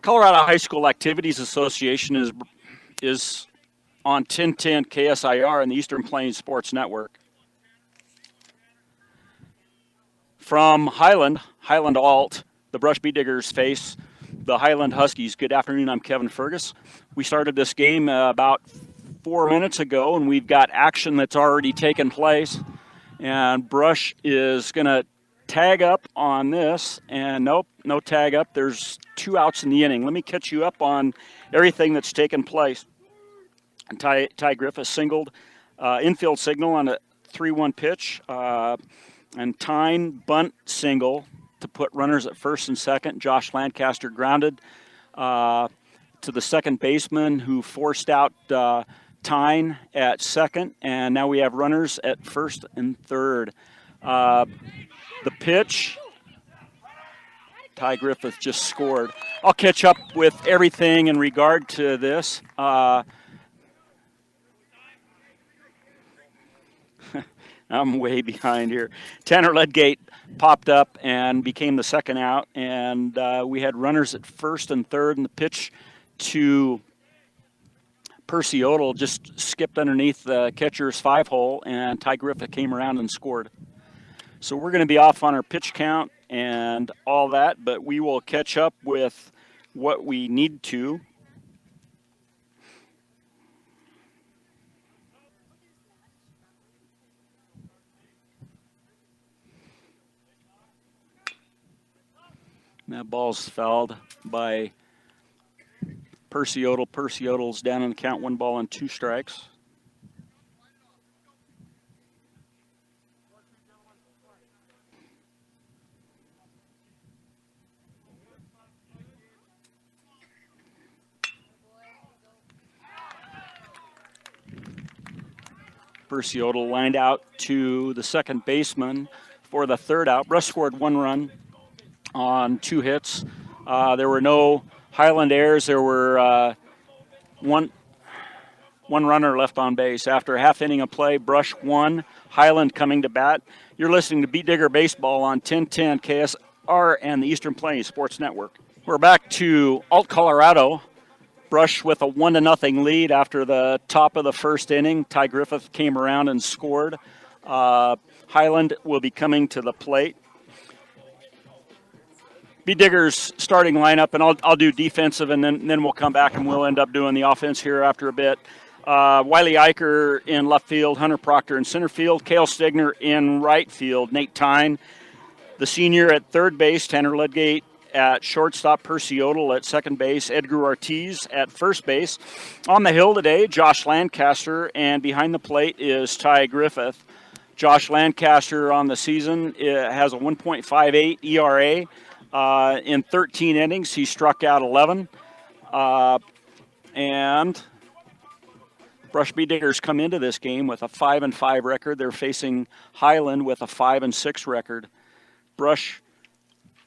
Colorado High School Activities Association is on 1010 KSIR and the Eastern Plains Sports Network. From Highland Alt, the Brush Bee Diggers face the Highland Huskies. Good afternoon, I'm Kevin Fergus. We started this game about 4 minutes ago, and we've got action that's already taken place. And Brush is going to tag up on this, and nope, no tag up. There's 2 outs in the inning. Let me catch you up on everything that's taken place. And Ty Griffith singled, infield signal on a 3-1 pitch, and Tyne bunt single to put runners at first and second. Josh Lancaster grounded to the second baseman who forced out Tyne at second, and now we have runners at first and third. The pitch, Ty Griffith just scored. I'll catch up with everything in regard to this. I'm way behind here. Tanner Ledgate popped up and became the second out, and we had runners at first and third, and the pitch to Percy Odell just skipped underneath the catcher's 5-hole, and Ty Griffith came around and scored. So we're going to be off on our pitch count and all that, but we will catch up with what we need to. That ball's fouled by Percy Odell. Percy Odell's down in the count, 1 ball and 2 strikes. Percy Odell lined out to the second baseman for the third out. Brush scored 1 run on 2 hits. There were no Highland errors. There were one runner left on base. After a half inning of play, Brush 1, Highland coming to bat. You're listening to Beat Digger Baseball on 1010 KSR and the Eastern Plains Sports Network. We're back to Alt Colorado. Brush with a 1-0 lead after the top of the first inning. Ty Griffith came around and scored. Highland will be coming to the plate. Beat Diggers starting lineup, and I'll do defensive, and then we'll come back and we'll end up doing the offense here after a bit. Wiley Eicher in left field, Hunter Proctor in center field, Cale Stigner in right field, Nate Tyne, the senior at third base, Tanner Ledgate at shortstop, Percy Odell at second base, Edgar Ortiz at first base. On the hill today, Josh Lancaster, and behind the plate is Ty Griffith. Josh Lancaster on the season has a 1.58 ERA. In 13 innings, he struck out 11. And Brush Bee Diggers come into this game with a 5-5 record. They're facing Highland with a 5-6 record. Brush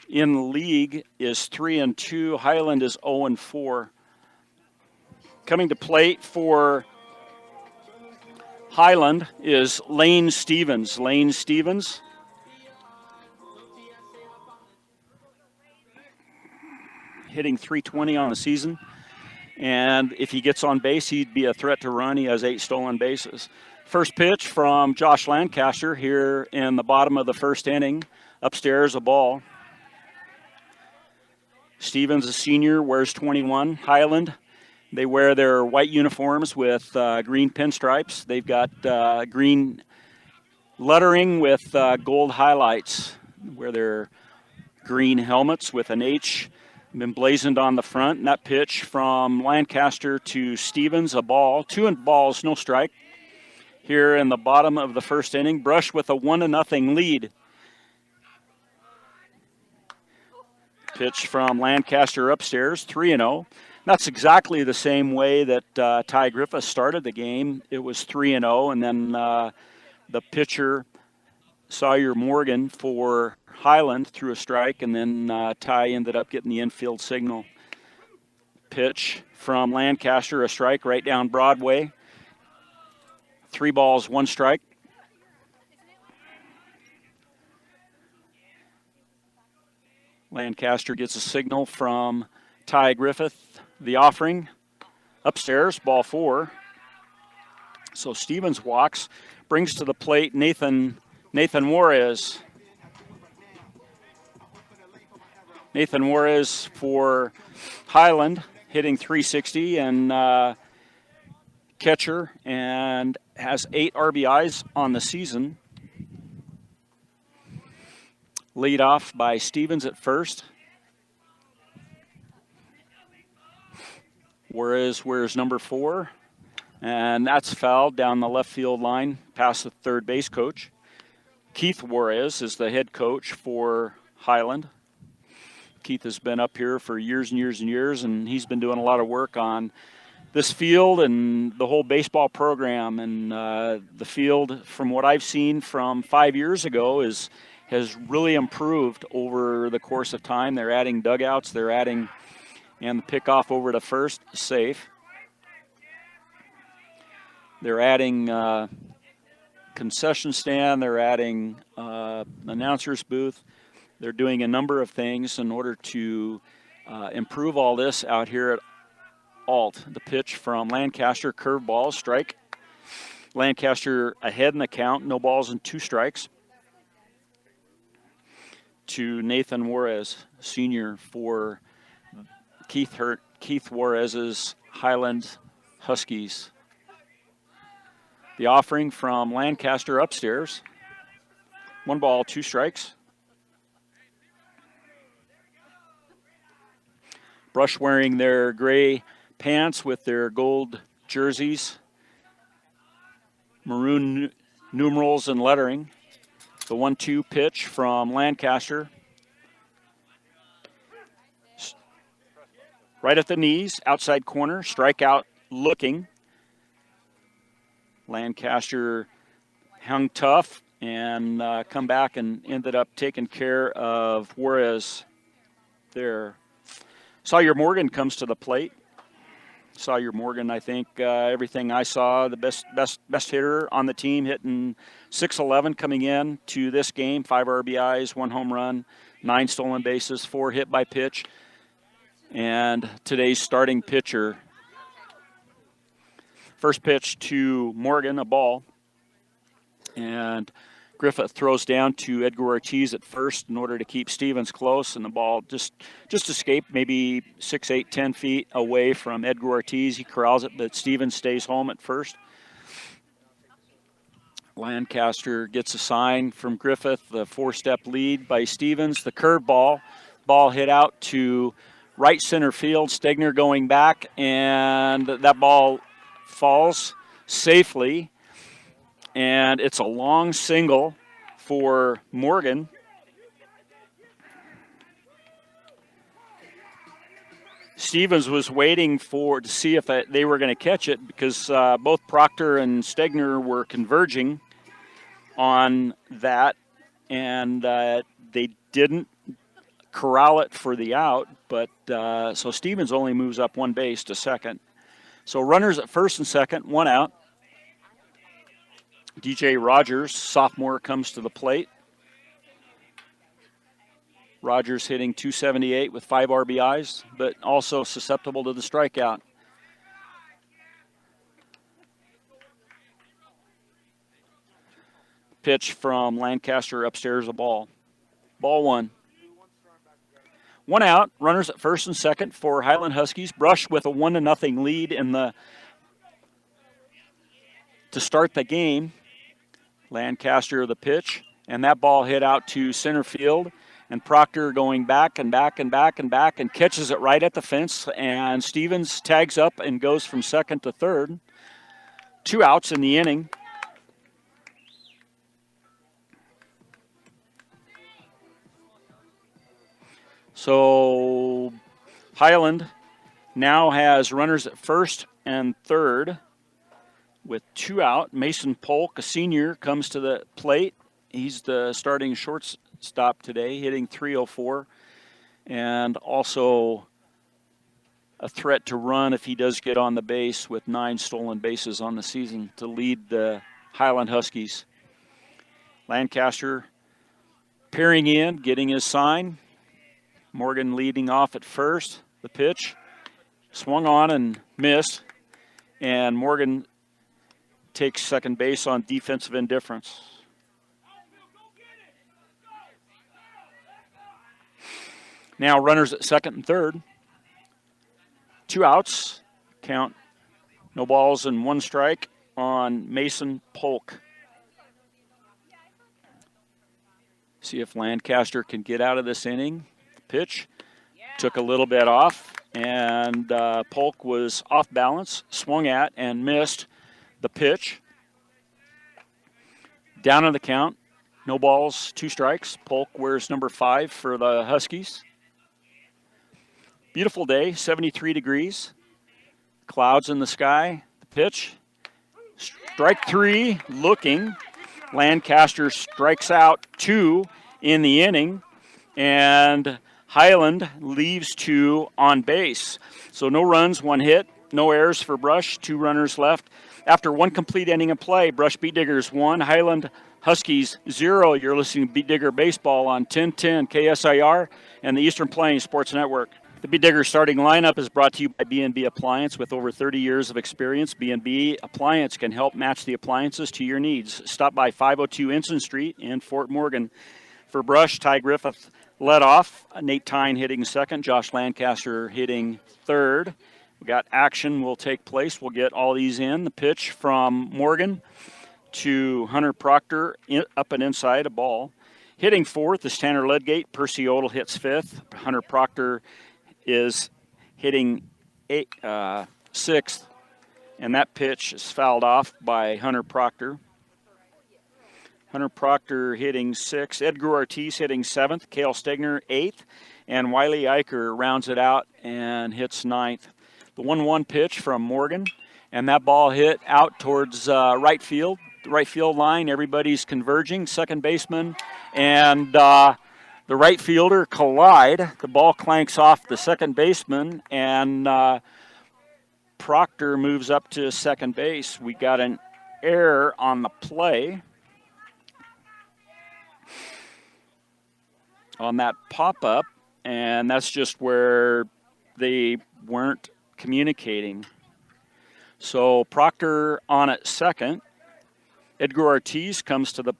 in the league is 3-2. Highland is 0-4. Coming to plate for Highland is Lane Stevens. Lane Stevens hitting .320 on the season. And if he gets on base, he'd be a threat to run. He has 8 stolen bases. First pitch from Josh Lancaster here in the bottom of the first inning. Upstairs, a ball. Stevens, a senior, wears 21. Highland, they wear their white uniforms with green pinstripes. They've got green lettering with gold highlights. Wear their green helmets with an H emblazoned on the front. And that pitch from Lancaster to Stevens, a ball. 2 balls, no strike. Here in the bottom of the first inning, Brush with a 1-0 lead. Pitch from Lancaster upstairs, 3-0. That's exactly the same way that Ty Griffith started the game. It was 3-0, and then the pitcher, Sawyer Morgan, for Highland threw a strike, and then Ty ended up getting the infield signal. Pitch from Lancaster, a strike right down Broadway. 3 balls, 1 strike. Lancaster gets a signal from Ty Griffith, the offering, upstairs, ball 4. So Stevens walks, brings to the plate Nathan Juarez. Nathan Juarez for Highland, hitting .360 and catcher, and has 8 RBIs on the season. Lead off by Stevens at first. Juarez wears number 4, and that's fouled down the left field line past the third base coach. Keith Juarez is the head coach for Highland. Keith has been up here for years and years and years, and he's been doing a lot of work on this field and the whole baseball program. And the field, from what I've seen from 5 years ago, has really improved over the course of time. They're adding dugouts, they're adding, and the pickoff over to first, safe. They're adding concession stand, they're adding announcer's booth. They're doing a number of things in order to improve all this out here at Alt. The pitch from Lancaster, curveball, strike. Lancaster ahead in the count, no balls and 2 strikes. To Nathan Juarez, senior for Keith Juarez's Highland Huskies. The offering from Lancaster upstairs. 1 ball, 2 strikes. Brush wearing their gray pants with their gold jerseys, maroon numerals and lettering. The 1-2 pitch from Lancaster. Right at the knees, outside corner, strikeout looking. Lancaster hung tough and come back and ended up taking care of Juarez there. Sawyer Morgan comes to the plate. Sawyer Morgan, I think everything I saw, the best hitter on the team, hitting .611 coming in to this game. 5 RBIs, 1 home run, 9 stolen bases, 4 hit by pitch. And today's starting pitcher. First pitch to Morgan, a ball. And Griffith throws down to Edgar Ortiz at first in order to keep Stevens close, and the ball just escaped maybe 6, 8, 10 feet away from Edgar Ortiz. He corrals it, but Stevens stays home at first. Lancaster gets a sign from Griffith, the 4-step lead by Stevens. The curveball, ball hit out to right center field. Stegner going back, and that ball falls safely. And it's a long single for Morgan. Stevens was waiting to see if they were going to catch it, because both Proctor and Stegner were converging on that, and they didn't corral it for the out. But so Stevens only moves up 1 base to second. So runners at first and second, 1 out. DJ Rogers, sophomore, comes to the plate. Rogers hitting .278 with 5 RBIs, but also susceptible to the strikeout. Pitch from Lancaster upstairs, a ball. Ball 1. 1 out, runners at first and second for Highland Huskies. Brush with a 1-0 lead to start the game. Lancaster the pitch, and that ball hit out to center field, and Proctor going back and back and back and back and catches it right at the fence, and Stevens tags up and goes from second to third. 2 outs in the inning. So Highland now has runners at first and third with 2 out. Mason Polk, a senior, comes to the plate. He's the starting shortstop today, hitting .304, and also a threat to run if he does get on the base, with 9 stolen bases on the season to lead the Highland Huskies. Lancaster peering in, getting his sign. Morgan leading off at first. The pitch swung on and missed, and Morgan takes second base on defensive indifference. Now runners at second and third. 2 outs. Count no balls and 1 strike on Mason Polk. See if Lancaster can get out of this inning. Pitch took a little bit off, and Polk was off balance, swung at, and missed the pitch. Down on the count, no balls, 2 strikes. Polk wears number 5 for the Huskies. Beautiful day, 73 degrees. Clouds in the sky. The pitch. Strike 3, looking. Lancaster strikes out 2 in the inning, and Highland leaves 2 on base. So no runs, 1 hit, no errors for Brush, 2 runners left. After 1 complete inning of play, Brush Beat Diggers 1, Highland Huskies 0. You're listening to Beat Digger Baseball on 1010 KSIR and the Eastern Plains Sports Network. The Beat Digger starting lineup is brought to you by B&B Appliance. With over 30 years of experience, B&B Appliance can help match the appliances to your needs. Stop by 502 Ensign Street in Fort Morgan. For Brush, Ty Griffith led off. Nate Tyne hitting second. Josh Lancaster hitting third. We got action will take place. We'll get all these in. The pitch from Morgan to Hunter Proctor, up and inside a ball. Hitting fourth is Tanner Ledgate. Percy Odell hits fifth. Hunter Proctor is hitting sixth, and that pitch is fouled off by Hunter Proctor. Hunter Proctor hitting sixth. Edgar Ortiz hitting seventh. Cale Stegner eighth, and Wiley Eicher rounds it out and hits ninth. The 1-1 pitch from Morgan, and that ball hit out towards right field. The right field line, everybody's converging. Second baseman and the right fielder collide. The ball clanks off the second baseman, and Proctor moves up to second base. We got an error on the play on that pop-up, and that's just where they weren't communicating. So Proctor on at second. Edgar Ortiz comes to the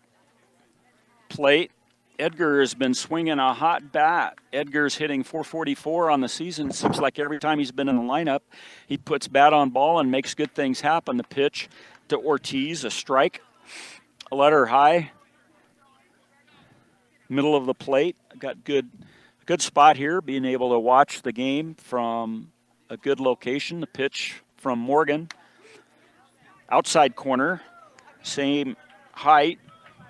plate. Edgar has been swinging a hot bat. Edgar's hitting .444 on the season. It seems like every time he's been in the lineup, he puts bat on ball and makes good things happen. The pitch to Ortiz, a strike, a letter high, middle of the plate. Got good spot here, being able to watch the game from a good location. The pitch from Morgan, outside corner, same height,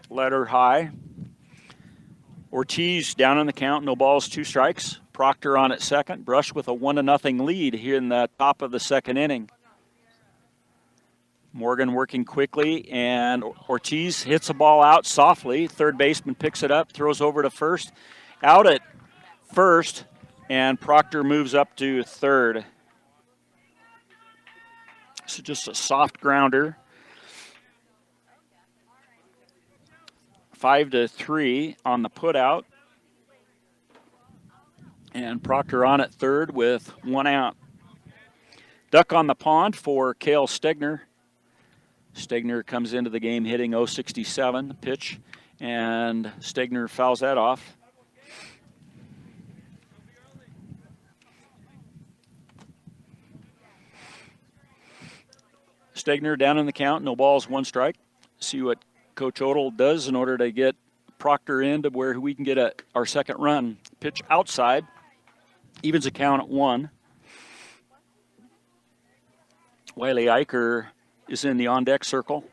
letter high. Ortiz down on the count, no balls, 2 strikes. Proctor on at second. Brush with a 1-0 lead here in the top of the second inning. Morgan working quickly, and Ortiz hits a ball out softly. Third baseman picks it up, throws over to first. Out at first, and Proctor moves up to third. So just a soft grounder. 5-3 on the putout. And Proctor on at third with 1 out. Duck on the pond for Cale Stegner. Stegner comes into the game hitting .067, the pitch, and Stegner fouls that off. Stegner down in the count, no balls, 1 strike. See what Coach Odell does in order to get Proctor in to where we can get our second run. Pitch outside, evens a count at 1. Wiley Eicher is in the on-deck circle.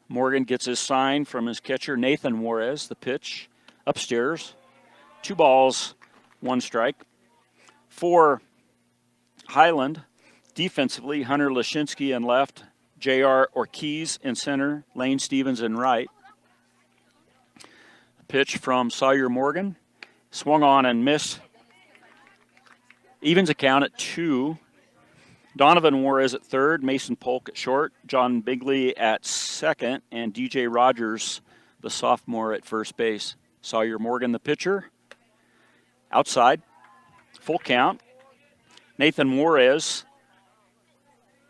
Morgan gets his sign from his catcher, Nathan Juarez. The pitch upstairs, 2 balls, 1 strike. For Highland, defensively, Hunter Lashinsky in left, J.R. Ortiz in center, Lane Stevens in right. Pitch from Sawyer Morgan, swung on and missed. Evens a count at 2. Donovan Juarez at third, Mason Polk at short, John Bigley at second, and DJ Rogers, the sophomore, at first base. Sawyer Morgan, the pitcher, outside, full count. Nathan Juarez,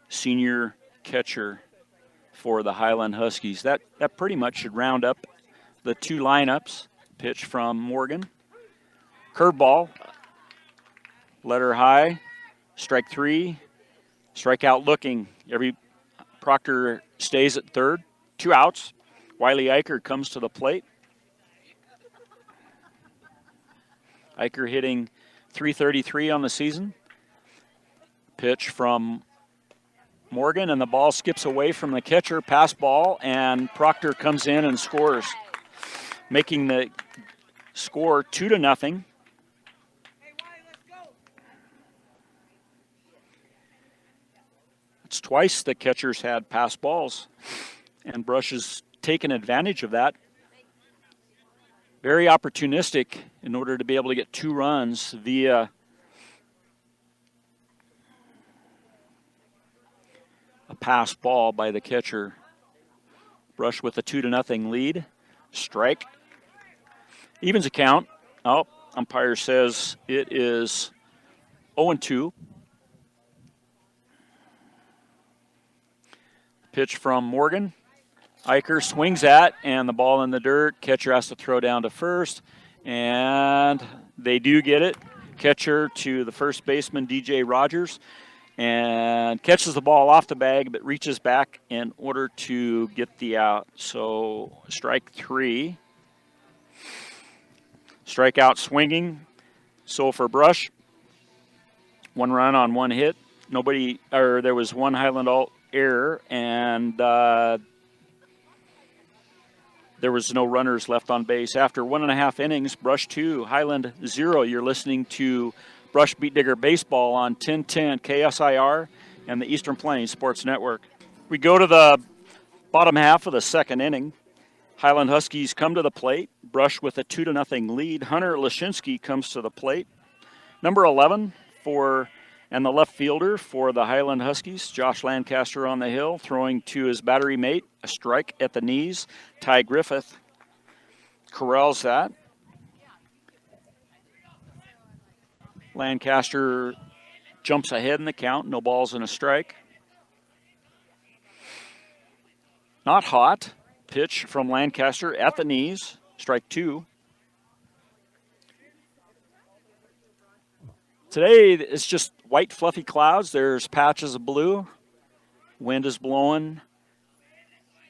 senior catcher for the Highland Huskies. That pretty much should round up the two lineups. Pitch from Morgan. Curveball, letter high, strike three, strikeout looking. Proctor stays at third, 2 outs. Wiley Eicher comes to the plate. Eicher hitting .333 on the season. Pitch from Morgan, and the ball skips away from the catcher, pass ball, and Proctor comes in and scores, making the score 2-0. It's twice the catchers had pass balls, and Brush has taken advantage of that. Very opportunistic in order to be able to get 2 runs via a pass ball by the catcher. Brush with a 2-0 lead. Strike. Evens account. Oh, umpire says it is 0-2. Pitch from Morgan. Eicher swings at, and the ball in the dirt. Catcher has to throw down to first, and they do get it. Catcher to the first baseman, DJ Rogers, and catches the ball off the bag, but reaches back in order to get the out. So strike 3. Strikeout swinging. So for Brush, 1 run on 1 hit. There was 1 Highland Alt error, and there was no runners left on base. After 1.5 innings, Brush 2, Highland 0. You're listening to Brush Beat Digger Baseball on 1010 KSIR and the Eastern Plains Sports Network. We go to the bottom half of the 2nd inning. Highland Huskies come to the plate. Brush with a 2-0 lead. Hunter Lashinsky comes to the plate. Number 11 and the left fielder for the Highland Huskies, Josh Lancaster on the hill, throwing to his battery mate, a strike at the knees. Ty Griffith corrals that. Lancaster jumps ahead in the count, no balls and a strike. Not hot. Pitch from Lancaster at the knees, strike 2. Today, it's just white, fluffy clouds. There's patches of blue. Wind is blowing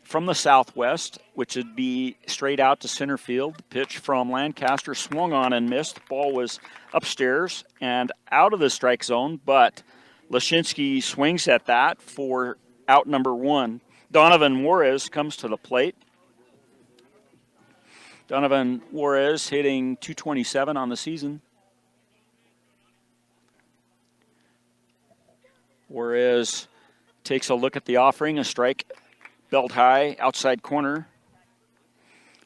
from the southwest, which would be straight out to center field. Pitch from Lancaster, swung on and missed. The ball was upstairs and out of the strike zone, but Lashinsky swings at that for out number 1. Donovan Juarez comes to the plate. Donovan Juarez hitting .227 on the season. Juarez takes a look at the offering, a strike, belt high, outside corner.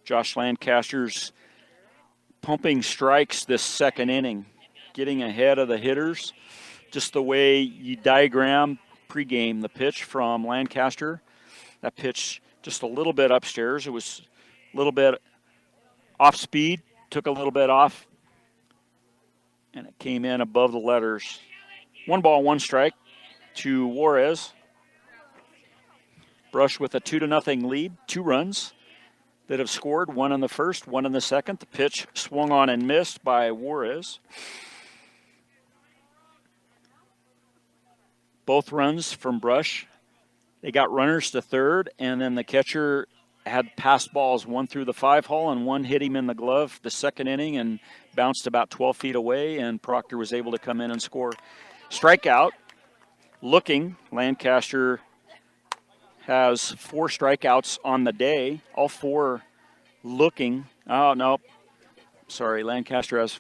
Josh Lancaster's pumping strikes this 2nd inning, getting ahead of the hitters, just the way you diagram pregame. The pitch from Lancaster, that pitch just a little bit upstairs. It was a little bit off speed, took a little bit off, and it came in above the letters. 1 ball, 1 strike to Juarez. Brush with a 2-0 lead, 2 runs that have scored, 1 in the first, 1 in the second. The pitch swung on and missed by Juarez. Both runs from Brush. They got runners to third, and then the catcher had pass balls, 1 through the 5-hole and 1 hit him in the glove the 2nd inning and bounced about 12 feet away, and Proctor was able to come in and score. Strikeout. Looking, Lancaster has 4 strikeouts on the day, all 4 looking. Oh, no. Sorry, Lancaster has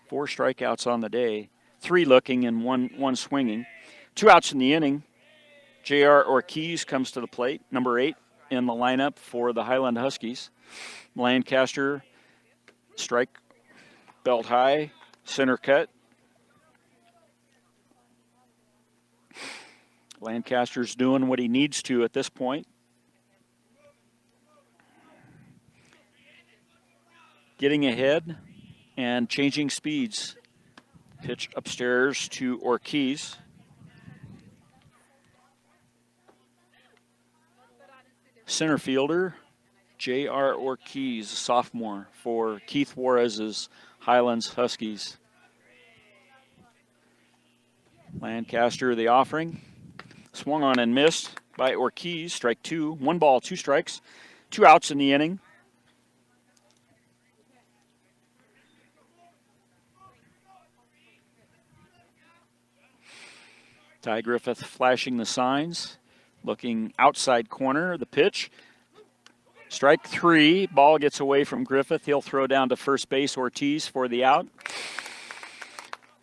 4 strikeouts on the day, 3 looking and one swinging. 2 outs in the inning. J.R. Ortiz comes to the plate, number 8 in the lineup for the Highland Huskies. Lancaster, strike, belt high, center cut. Lancaster's doing what he needs to at this point. Getting ahead and changing speeds. Pitch upstairs to Ortiz. Center fielder, J.R. Ortiz, sophomore for Keith Juarez's Highlands Huskies. Lancaster, the offering. Swung on and missed by Ortiz. Strike two. 1 ball, 2 strikes. 2 outs in the inning. Ty Griffith flashing the signs. Looking outside corner. The pitch. Strike 3. Ball gets away from Griffith. He'll throw down to first base Ortiz for the out.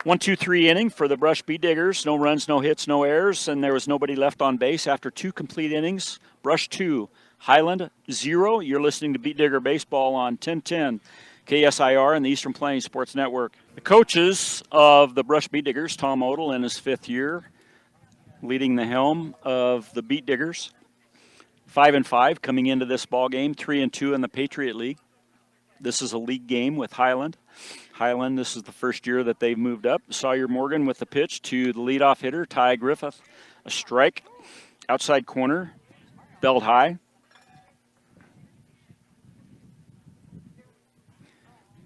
1-2-3 inning for the Brush Beet Diggers. No runs, no hits, no errors, and there was nobody left on base after 2 complete innings. Brush 2, Highland 0. You're listening to Beet Digger Baseball on 1010 KSIR and the Eastern Plains Sports Network. The coaches of the Brush Beet Diggers, Tom Odell in his 5th year, leading the helm of the Beet Diggers. 5-5 coming into this ball game, 3-2 in the Patriot League. This is a league game with Highland. Highland, this is the first year that they've moved up. Sawyer Morgan with the pitch to the leadoff hitter, Ty Griffith. A strike, outside corner, belled high.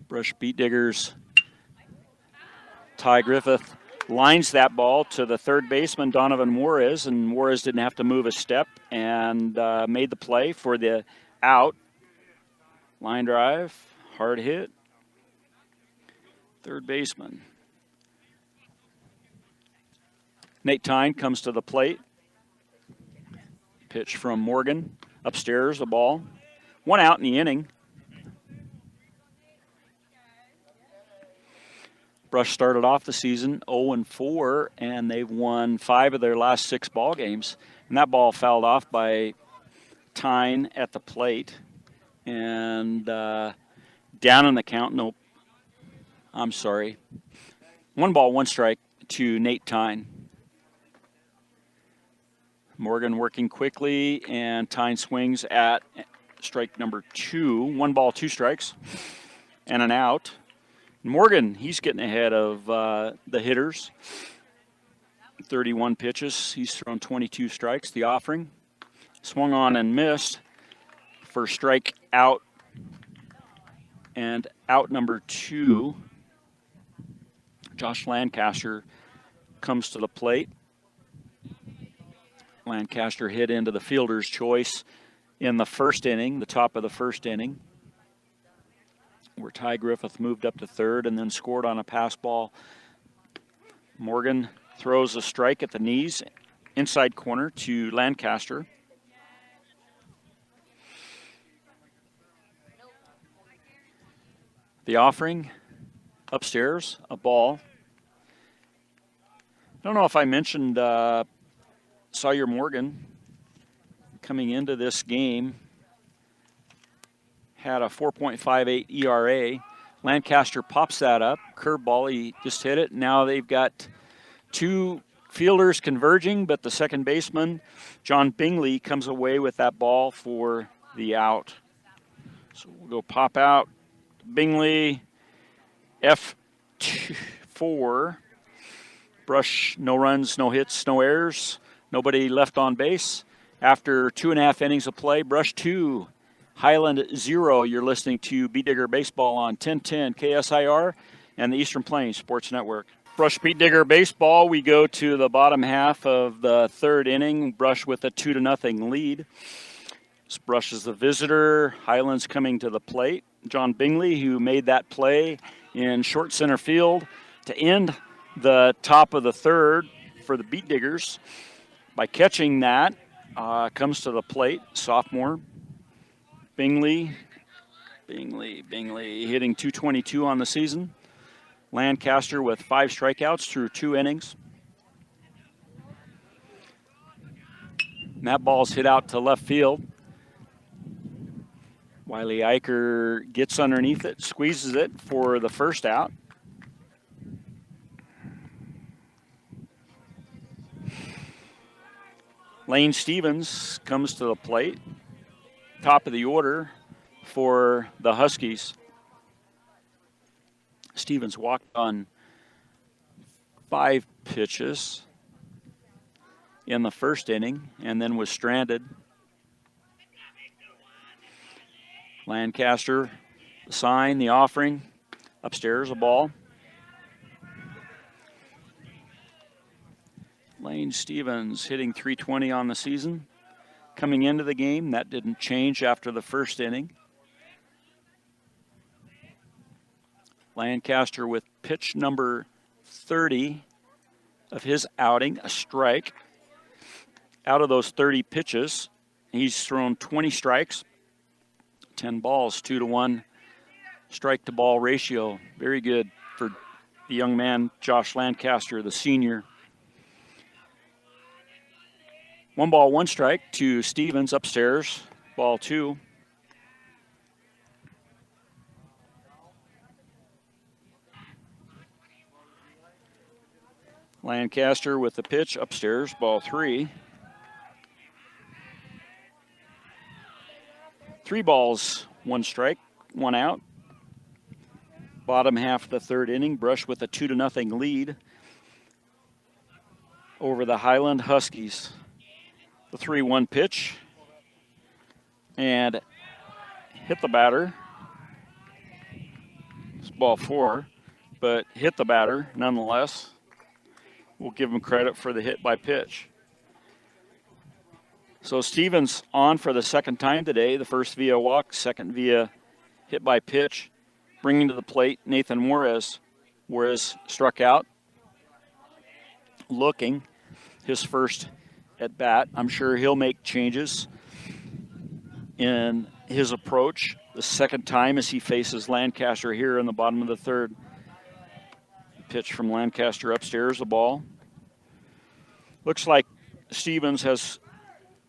Brush Beet Diggers, Ty Griffith lines that ball to the third baseman, Donovan Juarez, and Juarez didn't have to move a step and made the play for the out. Line drive, hard hit. Third baseman. Nate Tyne comes to the plate. Pitch from Morgan. Upstairs, a ball. 1 out in the inning. Brush started off the season 0-4, and they've won 5 of their last 6 ball games. And that ball fouled off by Tyne at the plate. And down in the count, nope. I'm sorry. 1 ball, 1 strike to Nate Tyne. Morgan working quickly, and Tyne swings at strike number 2. 1 ball, 2 strikes, and an out. Morgan, he's getting ahead of the hitters. 31 pitches. He's thrown 22 strikes. The offering. Swung on and missed for strike out. And out number 2. Josh Lancaster comes to the plate. Lancaster hit into the fielder's choice in the first inning, the top of the first inning, where Ty Griffith moved up to third and then scored on a pass ball. Morgan throws a strike at the knees, inside corner to Lancaster. The offering upstairs, a ball. I don't know if I mentioned Sawyer Morgan coming into this game had a 4.58 ERA. Lancaster pops that up. Curveball, he just hit it. Now they've got 2 fielders converging, but the second baseman, John Bingley, comes away with that ball for the out. So we'll go pop out. Bingley, F4. Brush, no runs, no hits, no errors. Nobody left on base. After 2.5 innings of play, Brush 2, Highland 0. You're listening to Beet Digger Baseball on 1010 KSIR and the Eastern Plains Sports Network. Brush Beet Digger Baseball, we go to the bottom half of the 3rd inning. Brush with a 2-0 lead. This Brush is the visitor. Highland's coming to the plate. John Bingley, who made that play in short center field to end the top of the 3rd for the Beet Diggers. By catching that, comes to the plate, sophomore. Bingley hitting .222 on the season. Lancaster with 5 strikeouts through 2 innings. And that ball's hit out to left field. Wiley Eicher gets underneath it, squeezes it for the first out. Lane Stevens comes to the plate, top of the order for the Huskies. Stevens walked on 5 pitches in the first inning and then was stranded. Lancaster, the sign, the offering, upstairs a ball. Lane Stevens hitting .320 on the season. Coming into the game, that didn't change after the first inning. Lancaster with pitch number 30 of his outing, a strike. Out of those 30 pitches, he's thrown 20 strikes, 10 balls, 2-to-1 strike to ball ratio. Very good for the young man, Josh Lancaster, the senior. 1 ball, 1 strike to Stevens upstairs, ball 2. Lancaster with the pitch upstairs, ball 3. 3 balls, 1 strike, 1 out. Bottom half of the third inning, Brush with a 2-0 lead over the Highland Huskies. The 3-1 pitch and hit the batter. It's ball 4, but hit the batter nonetheless. We'll give him credit for the hit by pitch. So Stevens on for the second time today, the first via walk, second via hit by pitch. Bringing to the plate Nathan Juarez. Juarez struck out, looking his first at bat. I'm sure he'll make changes in his approach the second time as he faces Lancaster here in the bottom of the third. Pitch from Lancaster upstairs, the ball. Looks like Stevens has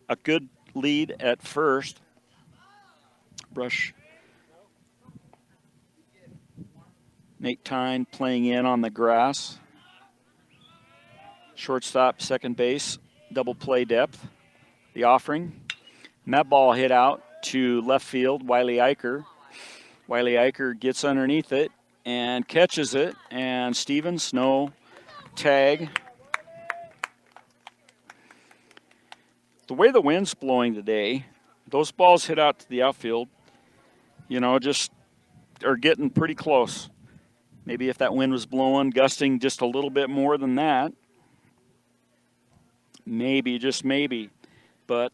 a good lead at first. Brush. Nate Tyne playing in on the grass. Shortstop, second base, double play depth. The offering. And that ball hit out to left field, Wiley Eicher. Wiley Eicher gets underneath it and catches it. And Stevens, no tag. The way the wind's blowing today, those balls hit out to the outfield, just are getting pretty close. Maybe if that wind was blowing, gusting just a little bit more than that, maybe, just maybe. But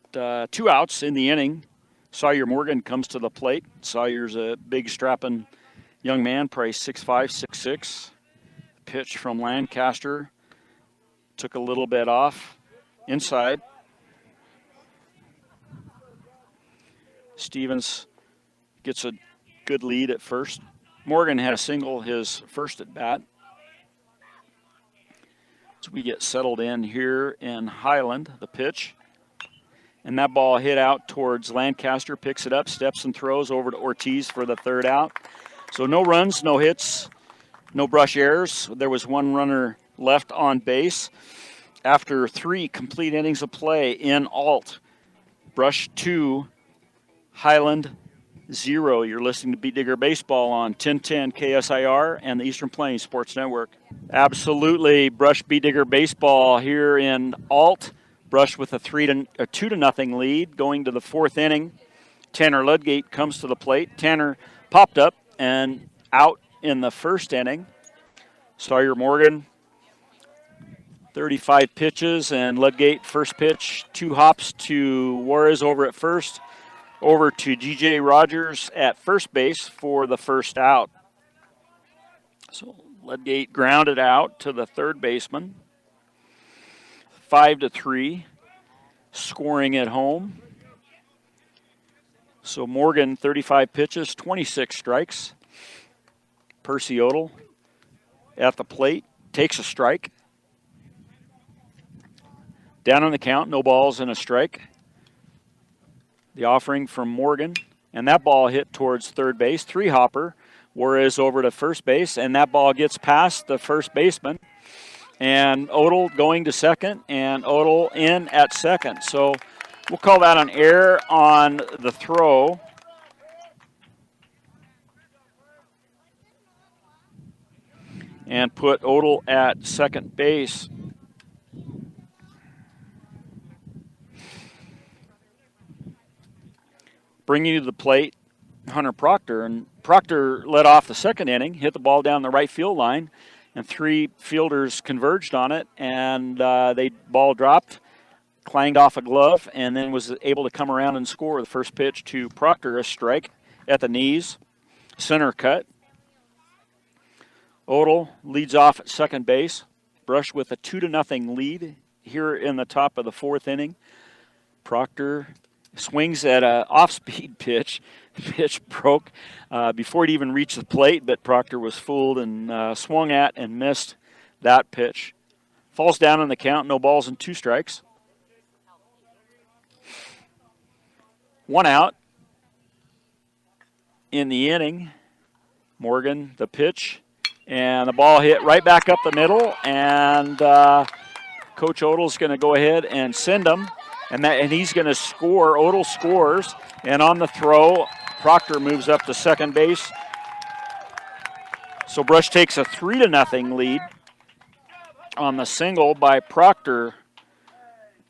2 outs in the inning. Sawyer Morgan comes to the plate. Sawyer's a big, strapping young man, probably 6'5", 6'6". Pitch from Lancaster. Took a little bit off. Inside. Stevens gets a good lead at first. Morgan had a single his first at bat. So we get settled in here in Highland, the pitch. And that ball hit out towards Lancaster, picks it up, steps and throws over to Ortiz for the third out. So no runs, no hits, no Brush errors. There was 1 runner left on base. After 3 complete innings of play in Alt, Brush 2, Highland 0. You're listening to Beat Digger Baseball on 1010 KSIR and the Eastern Plains Sports Network. Absolutely, Brush Beat Digger Baseball here in Alt. Brush with a 2-0 lead going to the 4th inning. Tanner Ludgate comes to the plate. Tanner popped up and out in the first inning. Sawyer Morgan, 35 pitches, and Ludgate first pitch, 2 hops to Juarez over at first. Over to G.J. Rogers at first base for the first out. So Ludgate grounded out to the third baseman. 5-3, scoring at home. So Morgan, 35 pitches, 26 strikes. Percy Odell at the plate, takes a strike. Down on the count, no balls and a strike. The offering from Morgan, and that ball hit towards third base. 3-hopper. Juarez over to first base, and that ball gets past the first baseman. And Odell going to second, and Odell in at second. So we'll call that an error on the throw. and put Odell at second base. Bringing you to the plate, Hunter Proctor. And Proctor led off the second inning, hit the ball down the right field line, and 3 fielders converged on it, and ball dropped, clanged off a glove, and then was able to come around and score. The first pitch to Proctor, a strike at the knees, center cut. Odell leads off at second base. Brush with a 2-0 lead here in the top of the 4th inning. Proctor swings at an off-speed pitch. The pitch broke before it even reached the plate, but Proctor was fooled and swung at and missed that pitch. Falls down on the count, no balls and 2 strikes. 1 out in the inning. Morgan, the pitch, and the ball hit right back up the middle, and Coach Odell's going to go ahead and send him, and he's going to score. Odell scores, and on the throw, Proctor moves up to second base. So Brush takes a 3-0 lead on the single by Proctor.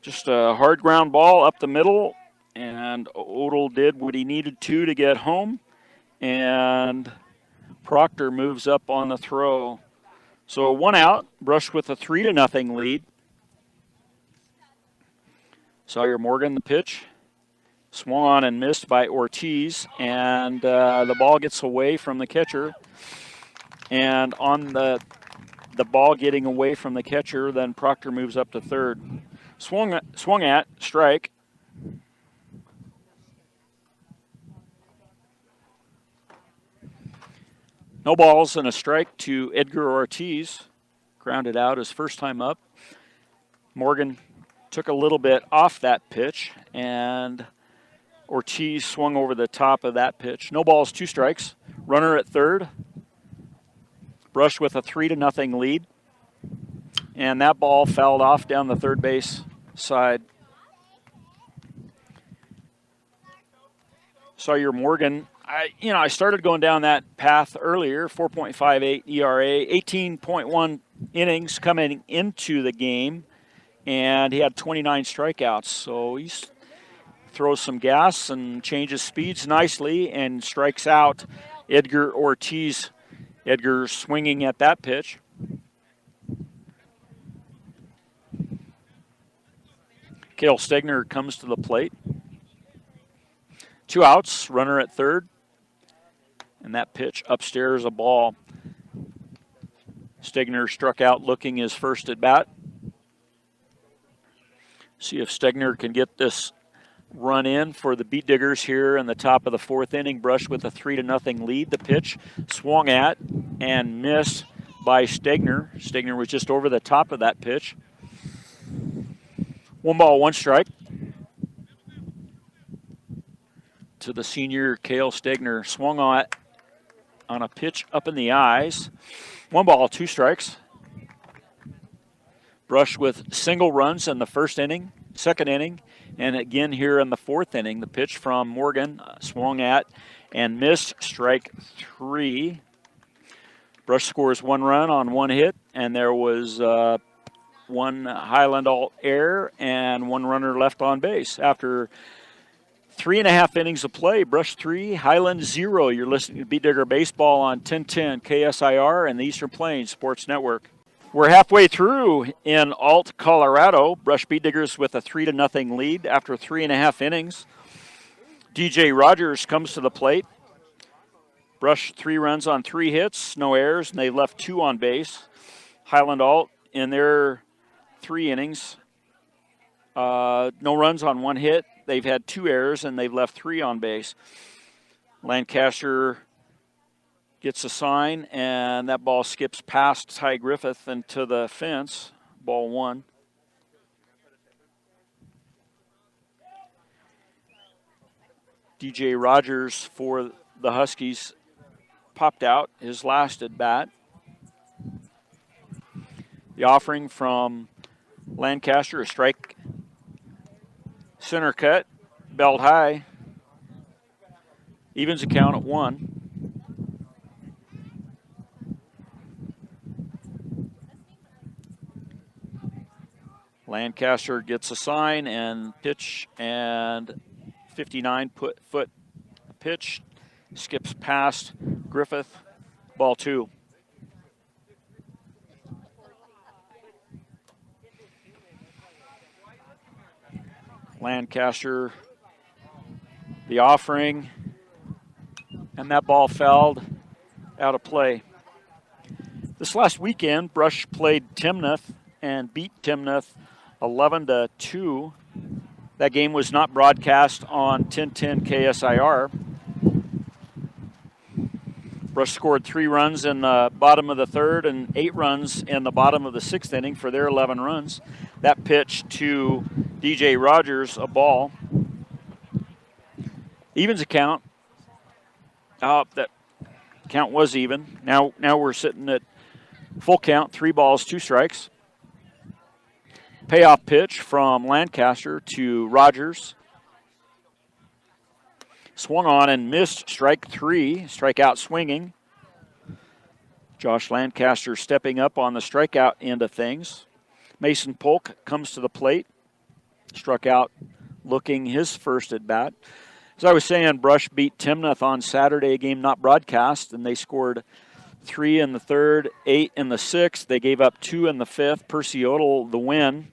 Just a hard ground ball up the middle, and Odell did what he needed to get home, and Proctor moves up on the throw. So 1 out, Brush with a 3-0 lead. Sawyer Morgan, the pitch, swung on and missed by Ortiz, and the ball gets away from the catcher. And on the ball getting away from the catcher, then Proctor moves up to third. Swung at, strike. No balls and a strike to Edgar Ortiz. Grounded out his first time up. Morgan took a little bit off that pitch, and Ortiz swung over the top of that pitch. No balls, 2 strikes. Runner at third. Brush with a 3-0 lead. And that ball fouled off down the third base side. Sawyer Morgan, I started going down that path earlier, 4.58 ERA, 18.1 innings coming into the game, and he had 29 strikeouts. So he throws some gas and changes speeds nicely and strikes out Edgar Ortiz. Edgar swinging at that pitch. Cale Stegner comes to the plate. 2 outs, runner at third. And that pitch upstairs, a ball. Stegner struck out looking his first at bat. See if Stegner can get this run in for the Beat Diggers here in the top of the 4th inning. Brush with a 3-0 lead. The pitch swung at and missed by Stegner. Stegner was just over the top of that pitch. 1 ball, 1 strike to the senior Cale Stegner. Swung on a pitch up in the eyes. 1 ball, 2 strikes. Brush with single runs in the first inning, second inning, and again here in the 4th inning. The pitch from Morgan swung at and missed, strike 3. Brush scores 1 run on 1 hit, and there was 1 Highland alt error and 1 runner left on base. After 3.5 innings of play, Brush 3, Highland 0. You're listening to Beat Digger Baseball on 1010 KSIR and the Eastern Plains Sports Network. We're halfway through in Alt, Colorado. Brush Beat Diggers with a 3-0 lead after 3.5 innings. DJ Rogers comes to the plate. Brush 3 runs on 3 hits, no errors, and they left 2 on base. Highland Alt in their 3 innings, no runs on 1 hit. They've had 2 errors, and they've left 3 on base. Lancaster gets a sign, and that ball skips past Ty Griffith into the fence. Ball 1. DJ Rogers for the Huskies popped out his last at bat. The offering from Lancaster, a strike. Center cut, belt high. Evens the count at 1. Lancaster gets a sign and pitch, and 59-foot pitch, skips past Griffith, ball 2. Lancaster, the offering, and that ball fouled out of play. This last weekend, Brush played Timnath and beat Timnath 11-2. That game was not broadcast on 1010 KSIR. Brush scored 3 runs in the bottom of the 3rd and 8 runs in the bottom of the 6th inning for their 11 runs. That pitch to DJ Rogers, a ball. Evens account. That count was even. Now we're sitting at full count, 3 balls, 2 strikes. Payoff pitch from Lancaster to Rogers. Swung on and missed, strike 3, strikeout swinging. Josh Lancaster stepping up on the strikeout end of things. Mason Polk comes to the plate, struck out looking his first at bat. As I was saying, Brush beat Timnath on Saturday, a game not broadcast, and they scored 3 in the 3rd, 8 in the 6th. They gave up 2 in the 5th. Percy Odell, the win,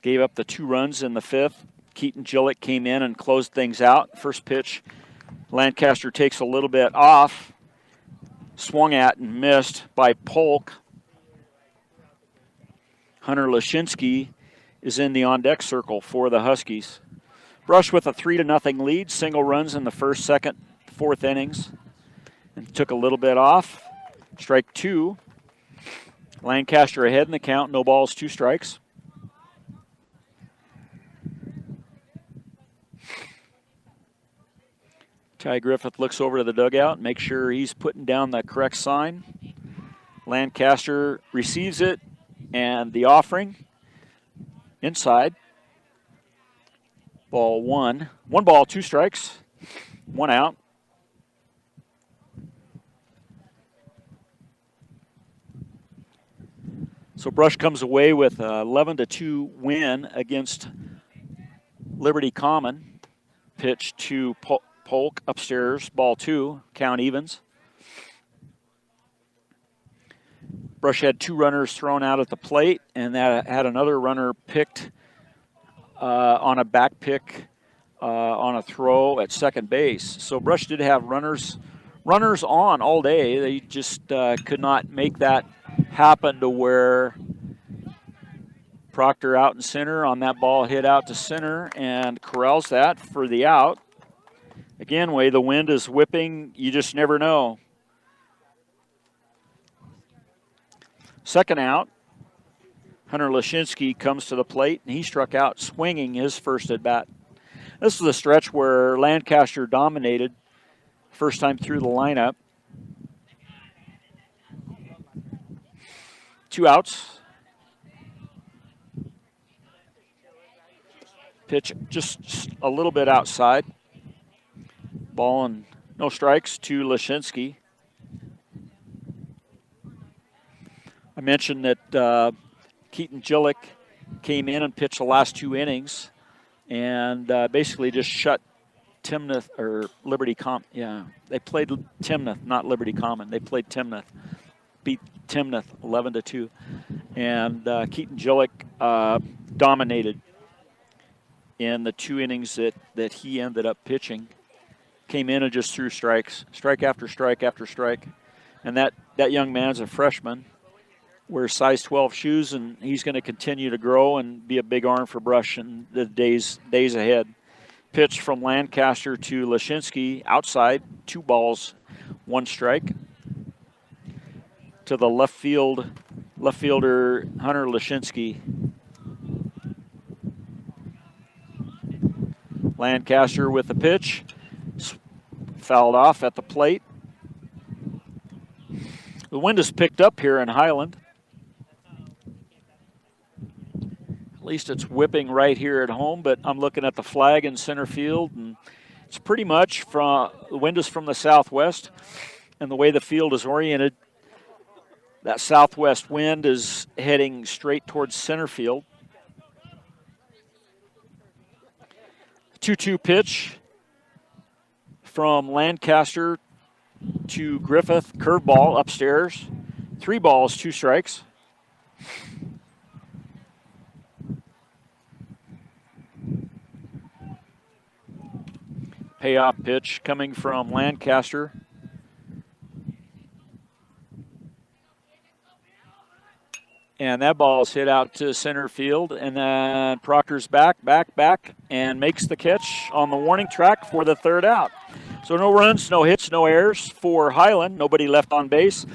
gave up the 2 runs in the 5th. Keaton Gillick came in and closed things out. First pitch, Lancaster takes a little bit off, swung at and missed by Polk. Hunter Lashinsky is in the on-deck circle for the Huskies. Brush with a 3-0 lead, single runs in the 1st, 2nd, 4th innings, and took a little bit off. Strike 2. Lancaster ahead in the count, no balls, 2 strikes. Ty Griffith looks over to the dugout, makes sure he's putting down the correct sign. Lancaster receives it, and the offering inside. Ball 1. 1 ball, 2 strikes, 1 out. So Brush comes away with an 11-2 win against Liberty Common. Pitch to Polk upstairs, ball 2, count evens. Brush had 2 runners thrown out at the plate, and that had another runner picked on a back pick on a throw at second base. So Brush did have runners on all day. They just could not make that happen to where Proctor out in center on that ball, hit out to center and corrals that for the out. Again, way the wind is whipping, you just never know. Second out, Hunter Lashinsky comes to the plate, and he struck out swinging his first at bat. This was a stretch where Lancaster dominated first time through the lineup. 2 outs. Pitch just a little bit outside. Ball and no strikes to Lashinsky. I mentioned that Keaton Gillick came in and pitched the last 2 innings and basically just shut Timnath, or Liberty Common. Yeah, they played Timnath, not Liberty Common. They played Timnath, beat Timnath 11-2. And Keaton Gillick dominated in the 2 innings that he ended up pitching. Came in and just threw strikes, strike after strike after strike. And that young man's a freshman, wears size 12 shoes, and he's going to continue to grow and be a big arm for Brush in the days ahead. Pitch from Lancaster to Lashinsky, outside, 2 balls, 1 strike. To the left fielder, Hunter Lashinsky. Lancaster with the pitch. Fouled off at the plate. The wind is picked up here in Highland. At least it's whipping right here at home, but I'm looking at the flag in center field, and it's pretty much the wind is from the southwest, and the way the field is oriented, that southwest wind is heading straight towards center field. 2-2 pitch from Lancaster to Griffith. Curveball upstairs. 3 balls, 2 strikes. Payoff pitch coming from Lancaster. And that ball is hit out to center field. And then Proctor's back, and makes the catch on the warning track for the 3rd out. So no runs, no hits, no errors for Highland. Nobody left on base.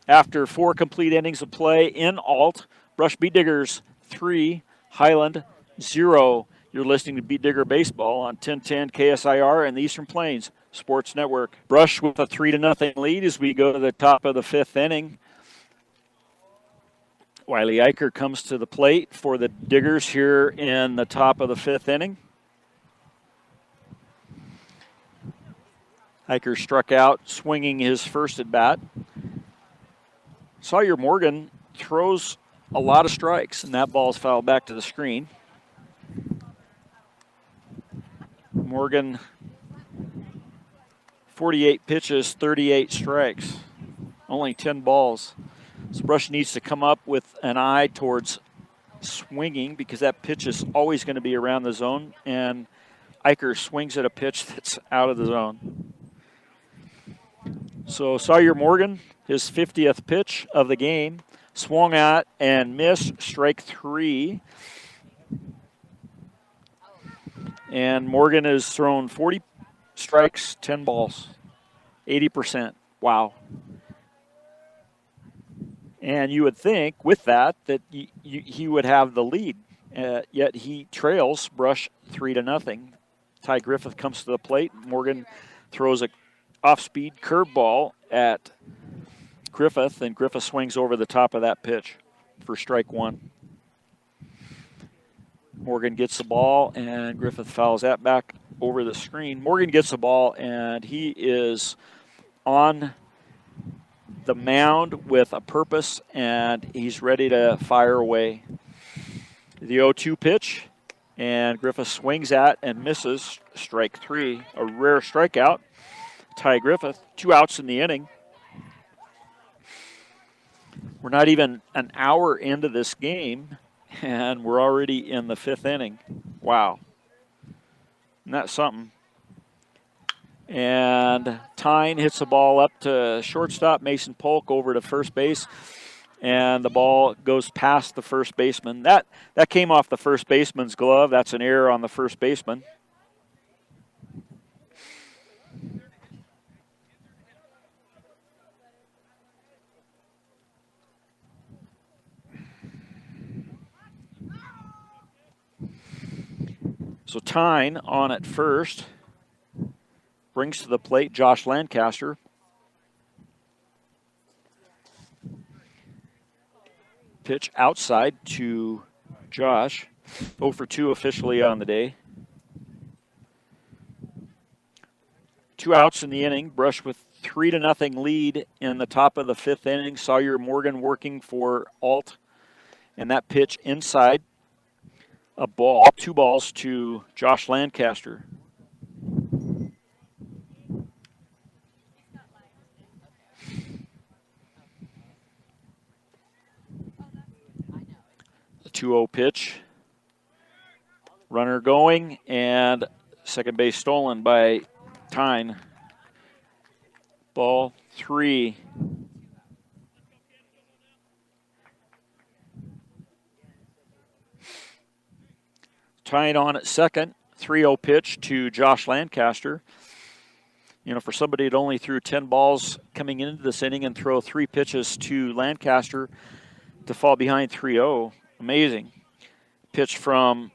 After 4 complete innings of play in Alt, Brush Beet Diggers 3, Highland 0. You're listening to Beet Digger Baseball on 1010 KSIR and the Eastern Plains Sports Network. Brush with a 3-0 lead as we go to the top of the 5th inning. Wiley Eicher comes to the plate for the Diggers here in the top of the 5th inning. Eicher struck out, swinging his first at bat. Sawyer Morgan throws a lot of strikes, and that ball's fouled back to the screen. Morgan, 48 pitches, 38 strikes, only 10 balls. So Brush needs to come up with an eye towards swinging because that pitch is always going to be around the zone, and Eicher swings at a pitch that's out of the zone. So Sawyer Morgan, his 50th pitch of the game, swung at and missed, strike 3. And Morgan has thrown 40 strikes, 10 balls, 80%. Wow. And you would think with that he would have the lead, yet he trails Brush 3-0. Ty Griffith comes to the plate. Morgan throws a off-speed curveball at Griffith, and Griffith swings over the top of that pitch for strike 1. Morgan gets the ball, and Griffith fouls that back over the screen. Morgan gets the ball, and he is on the mound with a purpose, and he's ready to fire away. The 0-2 pitch, and Griffith swings at and misses, strike 3, a rare strikeout. Ty Griffith, 2 outs in the inning. We're not even an hour into this game, and we're already in the 5th inning. Wow. Isn't that something? And Tyne hits the ball up to shortstop, Mason Polk over to first base, and the ball goes past the first baseman. That came off the first baseman's glove. That's an error on the first baseman. So Tyne on at first. Brings to the plate Josh Lancaster. Pitch outside to Josh. 0 for 2 officially on the day. 2 outs in the inning. Brush with 3-0 lead in the top of the 5th inning. Sawyer Morgan working for Alt. And that pitch inside. A ball, 2 balls to Josh Lancaster. The 2-0 pitch. Runner going, and second base stolen by Tyne. Ball 3. Tyne on at second, 3-0 pitch to Josh Lancaster. You know, for somebody that only threw 10 balls coming into this inning and throw 3 pitches to Lancaster to fall behind 3-0, amazing. Pitch from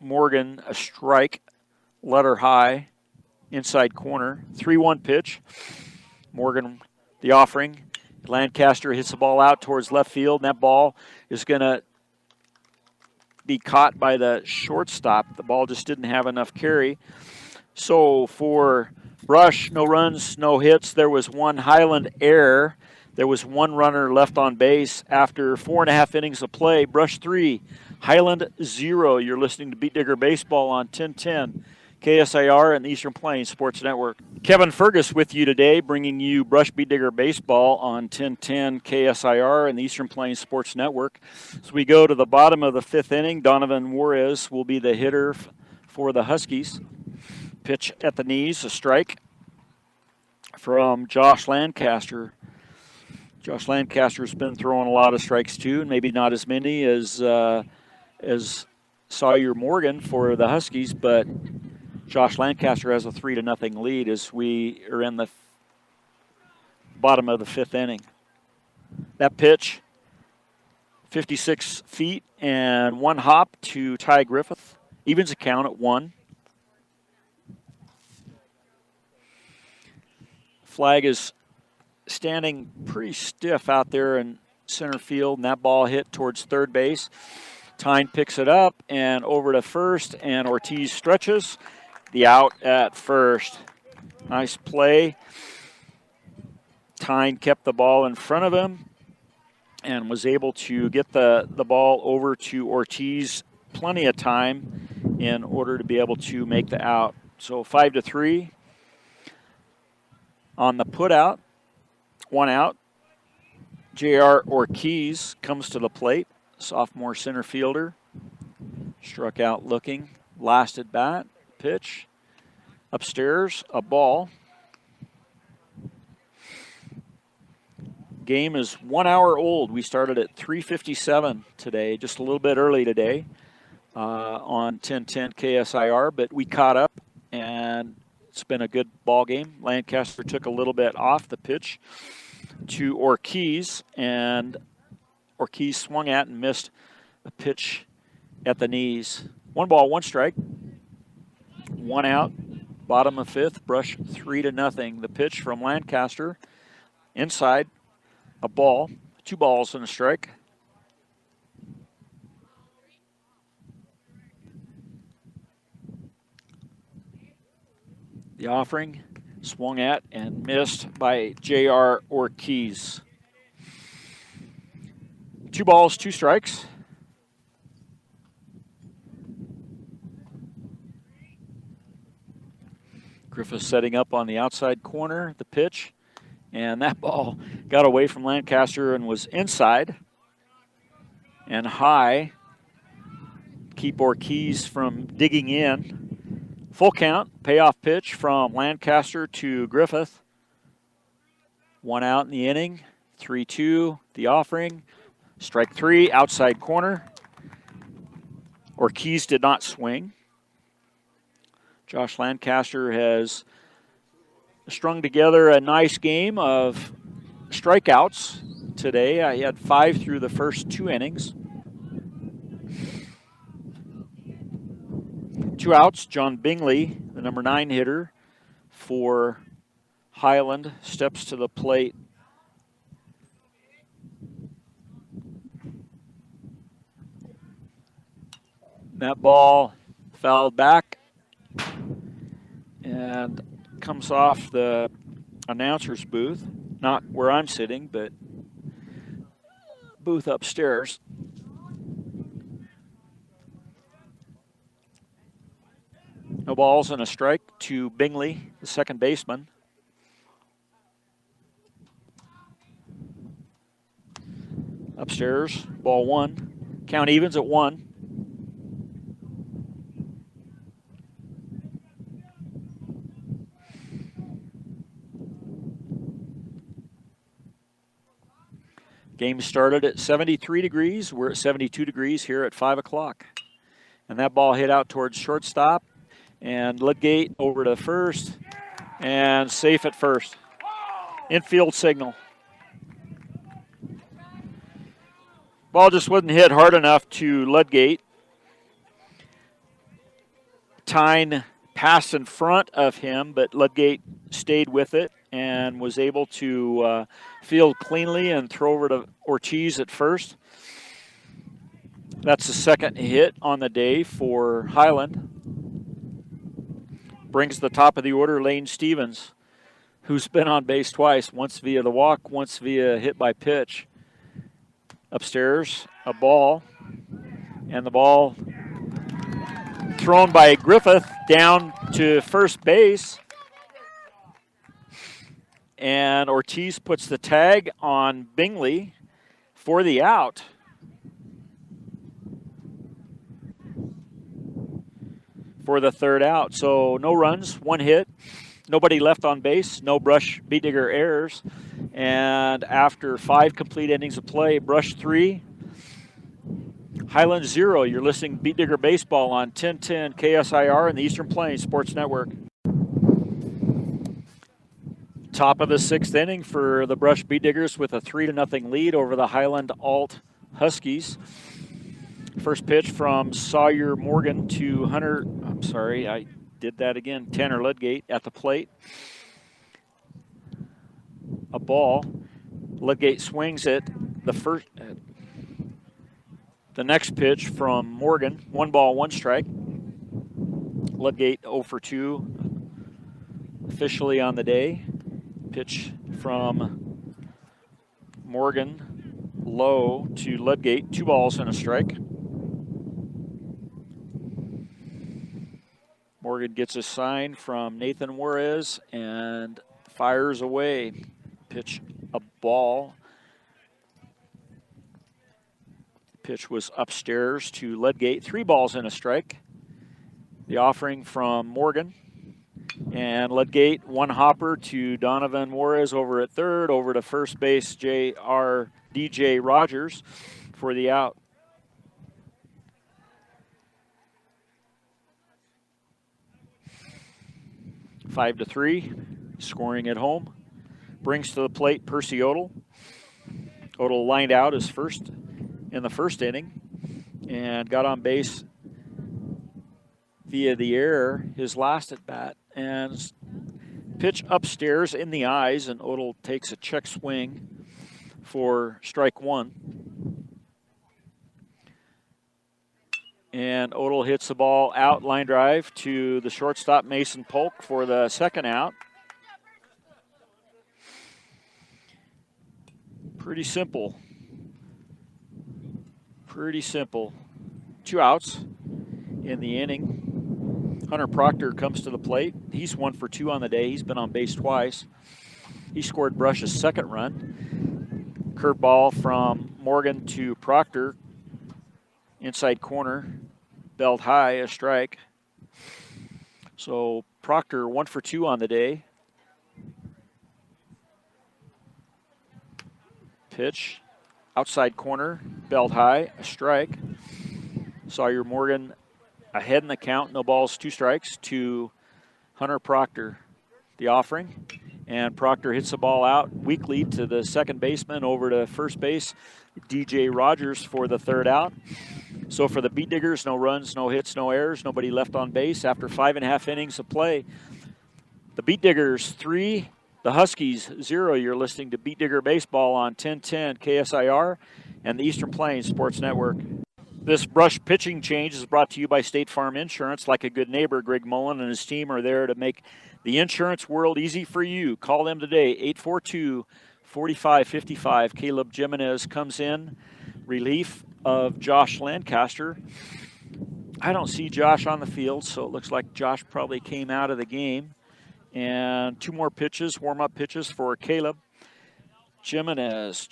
Morgan, a strike, letter high, inside corner. 3-1 pitch. Morgan, the offering. Lancaster hits the ball out towards left field, and that ball is going to be caught by the shortstop. The ball just didn't have enough carry. So for Brush, no runs, no hits. There was 1 Highland error. There was one runner left on base after 4.5 innings of play. Brush 3, Highland 0. You're listening to Beat Digger Baseball on 1010 KSIR and the Eastern Plains Sports Network. Kevin Fergus with you today, bringing you Brush Beat Digger Baseball on 1010 KSIR and the Eastern Plains Sports Network. As we go to the bottom of the 5th inning, Donovan Juarez will be the hitter for the Huskies. Pitch at the knees, a strike from Josh Lancaster. Josh Lancaster's been throwing a lot of strikes too, and maybe not as many as Sawyer Morgan for the Huskies, but Josh Lancaster has a 3-0 lead as we are in the bottom of the 5th inning. That pitch, 56 feet and 1 hop to Ty Griffith. Evens the count at 1. Flag is standing pretty stiff out there in center field, and that ball hit towards third base. Tyne picks it up and over to first, and Ortiz stretches. The out at first. Nice play. Tyne kept the ball in front of him and was able to get the ball over to Ortiz plenty of time in order to be able to make the out. So 5-3 on the put out. 1 out. J.R. Ortiz comes to the plate, sophomore center fielder. Struck out looking. Last at bat. Pitch. Upstairs, a ball. Game is 1 hour old. We started at 3:57 today, just a little bit early today on 1010 KSIR, but we caught up, and it's been a good ball game. Lancaster took a little bit off the pitch to Ortiz, and Ortiz swung at and missed a pitch at the knees. 1 ball, 1 strike. 1 out. Bottom of 5th. Brush 3-0. The pitch from Lancaster. Inside. A ball. 2 balls and a strike. The offering swung at and missed by J.R. Ortiz. 2 balls, 2 strikes. Griffith setting up on the outside corner, the pitch, and that ball got away from Lancaster and was inside and high. Keep Ortiz from digging in. Full count, payoff pitch from Lancaster to Griffith. 1 out in the inning, 3-2, the offering. Strike 3, outside corner. Ortiz did not swing. Josh Lancaster has strung together a nice game of strikeouts today. He had 5 through the first 2 innings. 2 outs. John Bingley, the number 9 hitter for Highland, steps to the plate. That ball fouled back and comes off the announcer's booth. Not where I'm sitting, but booth upstairs. No balls and a strike to Bingley, the second baseman. Upstairs, ball 1. Count evens at 1. Game started at 73 degrees. We're at 72 degrees here at 5 o'clock. And that ball hit out towards shortstop. And Ludgate over to first. And safe at first. Infield signal. Ball just wasn't hit hard enough to Ludgate. Tyne passed in front of him, but Ludgate stayed with it and was able to field cleanly and throw over to Ortiz at first. That's the second hit on the day for Highland. Brings the top of the order Lane Stevens, who's been on base twice, once via the walk, once via hit by pitch. Upstairs, a ball, and the ball thrown by Griffith down to first base. And Ortiz puts the tag on Bingley for the out. For the third out. So no runs, one hit, nobody left on base, no Brush Beet Digger errors. And after 5 complete innings of play, Brush 3, Highland 0. You're listening to Beet Digger Baseball on 1010 KSIR and the Eastern Plains Sports Network. Top of the 6th inning for the Brush Beet Diggers with a 3-0 lead over the Highland Alt Huskies. First pitch from Sawyer Morgan to Tanner Ludgate at the plate. A ball. Ludgate swings it. The next pitch from Morgan. 1 ball, 1 strike. Ludgate 0 for 2 officially on the day. Pitch from Morgan low to Ludgate. 2 balls and a strike. Morgan gets a sign from Nathan Juarez and fires away. Pitch a ball. Pitch was upstairs to Ludgate. 3 balls and a strike. The offering from Morgan. And Ludgate, 1 hopper to Donovan Juarez over at third, over to first base DJ Rogers for the out. Five to 3, scoring at home. Brings to the plate Percy Odell. Odell lined out his first in the first inning and got on base via the error his last at bat. And pitch upstairs in the eyes, and Odell takes a check swing for strike 1. And Odell hits the ball out, line drive to the shortstop, Mason Polk, for the second out. Pretty simple. 2 outs in the inning. Hunter Proctor comes to the plate. He's 1 for 2 on the day. He's been on base twice. He scored Brush's second run. Curveball from Morgan to Proctor. Inside corner. Belled high, a strike. So Proctor 1 for 2 on the day. Pitch. Outside corner, belled high, a strike. Sawyer Morgan ahead in the count, no balls, 2 strikes to Hunter Proctor. The offering, and Proctor hits the ball out weakly to the second baseman over to first base, DJ Rogers for the third out. So for the Beet Diggers, no runs, no hits, no errors, nobody left on base after 5.5 innings of play. The Beet Diggers 3, the Huskies 0. You're listening to Beet Digger Baseball on 1010 KSIR and the Eastern Plains Sports Network. This Brush pitching change is brought to you by State Farm Insurance. Like a good neighbor, Greg Mullen and his team are there to make the insurance world easy for you. Call them today, 842-4555. Caleb Jimenez comes in, relief of Josh Lancaster. I don't see Josh on the field, so it looks like Josh probably came out of the game. And 2 more pitches, warm-up pitches for Caleb. Jimenez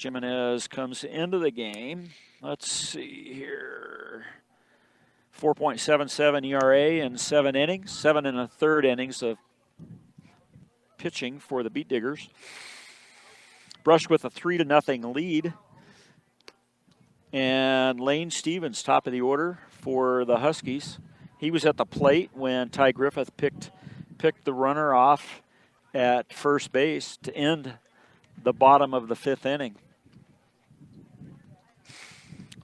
comes into the game. Let's see here. 4.77 ERA in 7 innings, 7 1/3 innings of pitching for the Beet Diggers. Brush with a 3-0 lead. And Lane Stevens, top of the order for the Huskies. He was at the plate when Ty Griffith picked the runner off at first base to end the bottom of the 5th inning.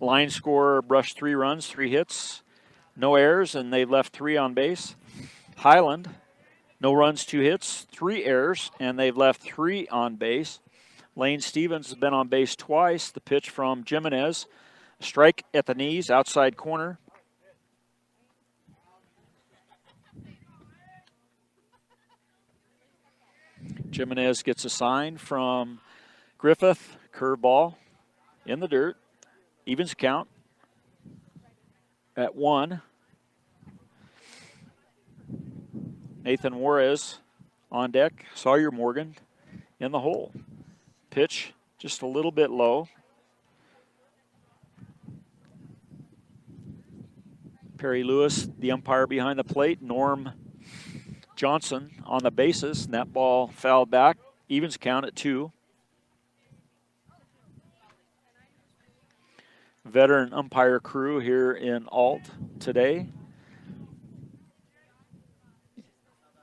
Line score, Brush 3 runs, 3 hits, no errors, and they've left 3 on base. Highland, no runs, 2 hits, 3 errors, and they've left 3 on base. Lane Stevens has been on base twice. The pitch from Jimenez, strike at the knees, outside corner. Jimenez gets a sign from Griffith. Curveball in the dirt. Evens count at 1. Nathan Juarez on deck. Sawyer Morgan in the hole. Pitch just a little bit low. Perry Lewis, the umpire behind the plate. Norm Johnson on the bases. And that ball fouled back. Evens count at 2. Veteran umpire crew here in Alt today.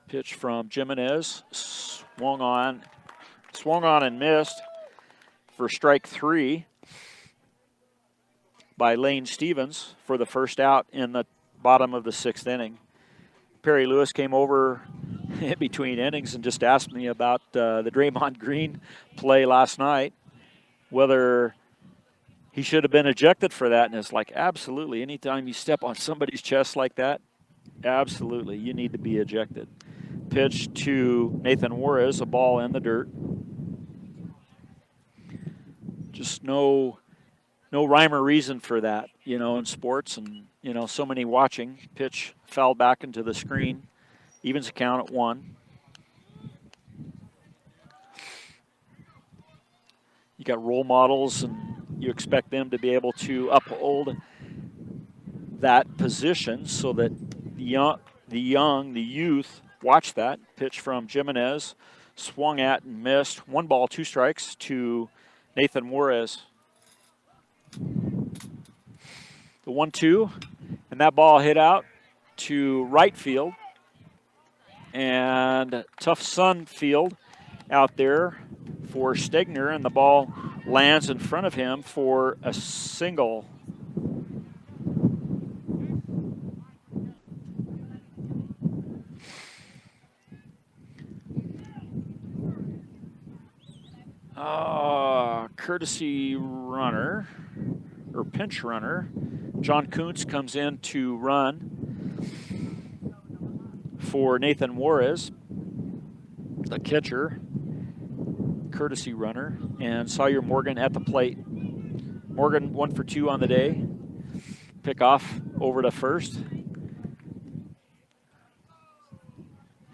Pitch from Jimenez. Swung on and missed for strike 3 by Lane Stevens for the first out in the bottom of the 6th inning. Perry Lewis came over in between innings and just asked me about the Draymond Green play last night, whether he should have been ejected for that. And it's like, absolutely. Anytime you step on somebody's chest like that, absolutely, you need to be ejected. Pitch to Nathan Juarez, a ball in the dirt. Just no rhyme or reason for that, in sports, and, so many watching. Pitch fell back into the screen. Evens count at 1. You got role models, and you expect them to be able to uphold that position so that the youth watch that. Pitch from Jimenez, swung at and missed. 1 ball, 2 strikes to Nathan Juarez. The 1-2, and that ball hit out to right field. And tough sun field out there for Stegner, and the ball lands in front of him for a single. Courtesy runner, or pinch runner. John Kuntz comes in to run for Nathan Juarez, the catcher, courtesy runner, and Sawyer Morgan at the plate. Morgan 1 for 2 on the day. Pick off over to first.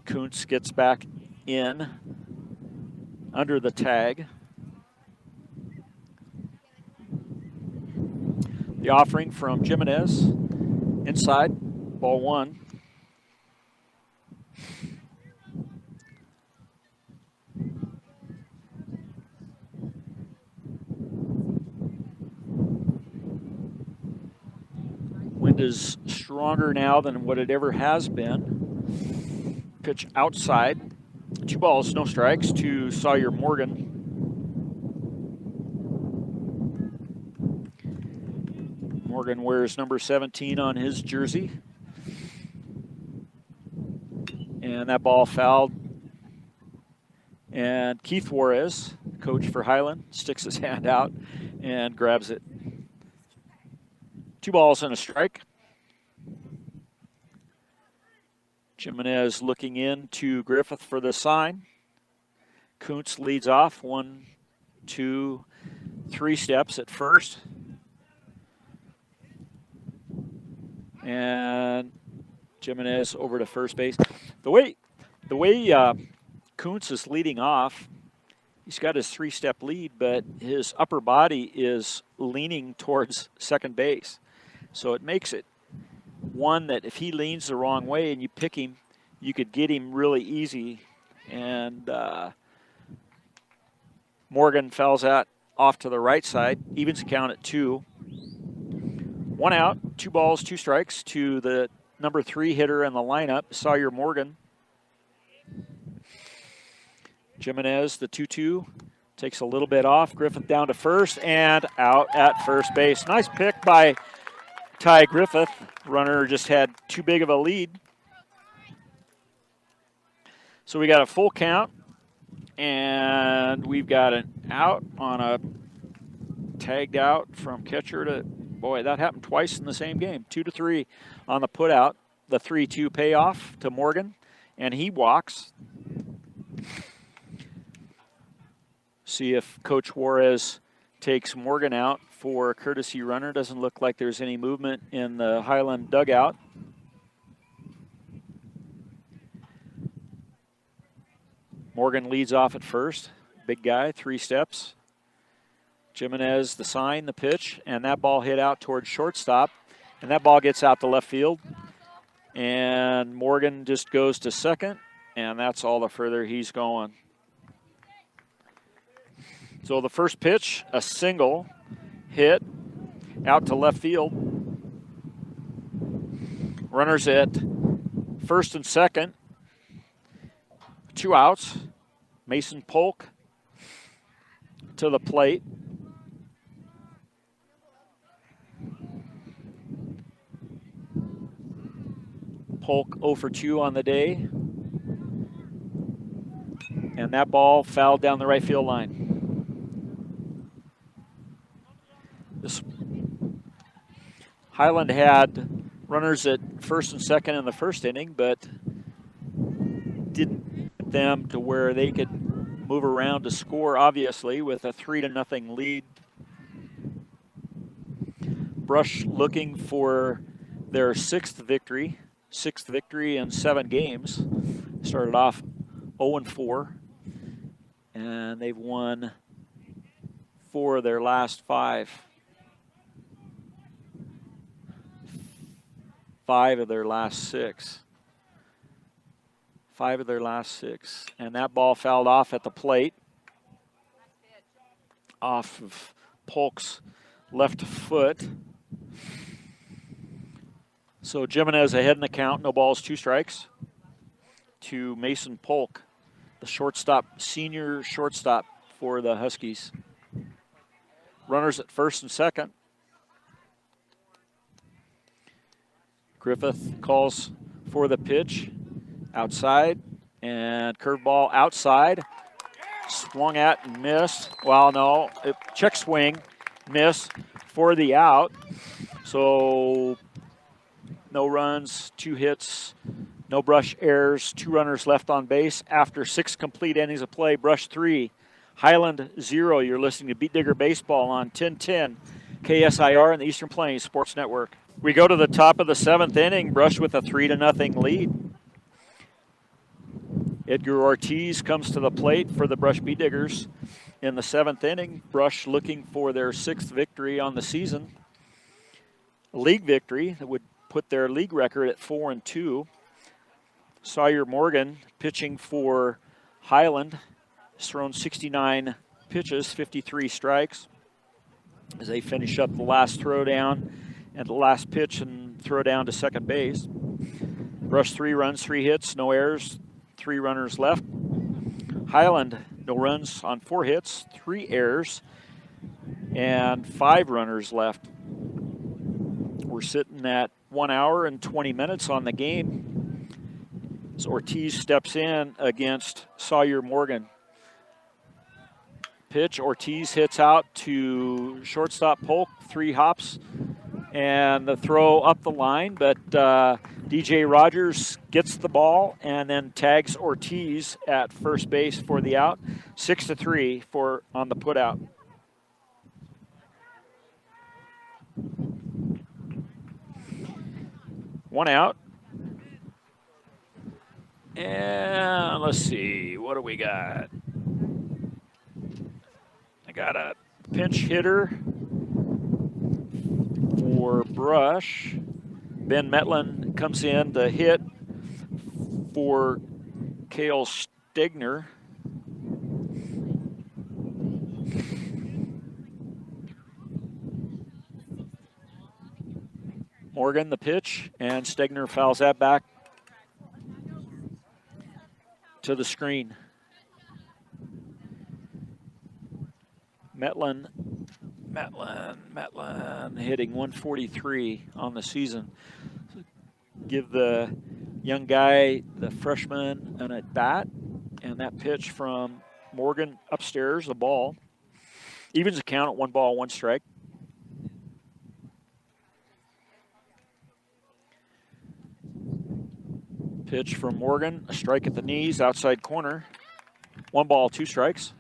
Kuntz gets back in under the tag. The offering from Jimenez, inside, ball 1. Wind is stronger now than what it ever has been. Pitch outside. 2 balls, no strikes to Sawyer Morgan. Morgan wears number 17 on his jersey. And that ball fouled. And Keith Juarez, coach for Highland, sticks his hand out and grabs it. 2 balls and a strike. Jimenez looking in to Griffith for the sign. Kuntz leads off 1, 2, 3 steps at first. And Jimenez over to first base. The way Kuntz is leading off, he's got his 3-step lead, but his upper body is leaning towards second base. So it makes it one that if he leans the wrong way and you pick him, you could get him really easy. And Morgan fouls out off to the right side. Evens count at 2. 1 out, 2 balls, 2 strikes to the number 3 hitter in the lineup, Sawyer Morgan. Jimenez, the 2-2, takes a little bit off. Griffith down to first and out at first base. Nice pick by Ty Griffith. Runner just had too big of a lead. So we got a full count, and we've got an out on a tagged out from catcher to, boy, that happened twice in the same game. 2-3 on the put out. The 3-2 payoff to Morgan, and he walks. See if Coach Juarez takes Morgan out for a courtesy runner. Doesn't look like there's any movement in the Highland dugout. Morgan leads off at first. Big guy, 3 steps. Jimenez, the sign, the pitch, and that ball hit out towards shortstop. And that ball gets out to left field. And Morgan just goes to second, and that's all the further he's going. So the first pitch, a single hit out to left field. Runners at first and second. 2 outs. Mason Polk to the plate. Polk 0 for 2 on the day. And that ball fouled down the right field line. This Highland had runners at first and second in the first inning, but didn't get them to where they could move around to score, obviously, with a 3-0 lead. Brush looking for their 6th victory in 7 games. Started off 0-4, and they've won 4 of their last 5. 5 of their last 6. 5 of their last 6. And that ball fouled off at the plate. Off of Polk's left foot. So Jimenez ahead in the count. No balls, 2 strikes. To Mason Polk, the shortstop, senior shortstop for the Huskies. Runners at first and second. Griffith calls for the pitch. Outside, and curveball outside. Swung at and missed. Well, no, check swing, miss for the out. So no runs, 2 hits, no Brush errors, 2 runners left on base. After 6 complete innings of play, Brush 3, Highland 0. You're listening to Beat Digger Baseball on 1010 KSIR and the Eastern Plains Sports Network. We go to the top of the 7th inning, Brush with a 3-0 lead. Edgar Ortiz comes to the plate for the Brush Beat Diggers in the 7th inning. Brush looking for their 6th victory on the season. A league victory that would put their league record at 4-2. Sawyer Morgan pitching for Highland has thrown 69 pitches, 53 strikes as they finish up the last throwdown and the last pitch and throw down to second base. Brush 3 runs, 3 hits, no errors. 3 runners left. Highland, no runs on 4 hits, 3 errors, and 5 runners left. We're sitting at 1 hour and 20 minutes on the game. As Ortiz steps in against Sawyer Morgan. Pitch, Ortiz hits out to shortstop Polk, 3 hops, and the throw up the line, but DJ Rogers gets the ball and then tags Ortiz at first base for the out. 6-3 on the put out. One out. And let's see, what do we got? I got a pinch hitter for Brush. Ben Metlin comes in to hit for Cale Stegner. Morgan the pitch, and Stegner fouls that back to the screen. Metlin hitting 143 on the season. Give the young guy, the freshman, an at-bat, and that pitch from Morgan upstairs, the ball. Evens the count at 1 ball, 1 strike. Pitch from Morgan, a strike at the knees, outside corner. 1 ball, 2 strikes.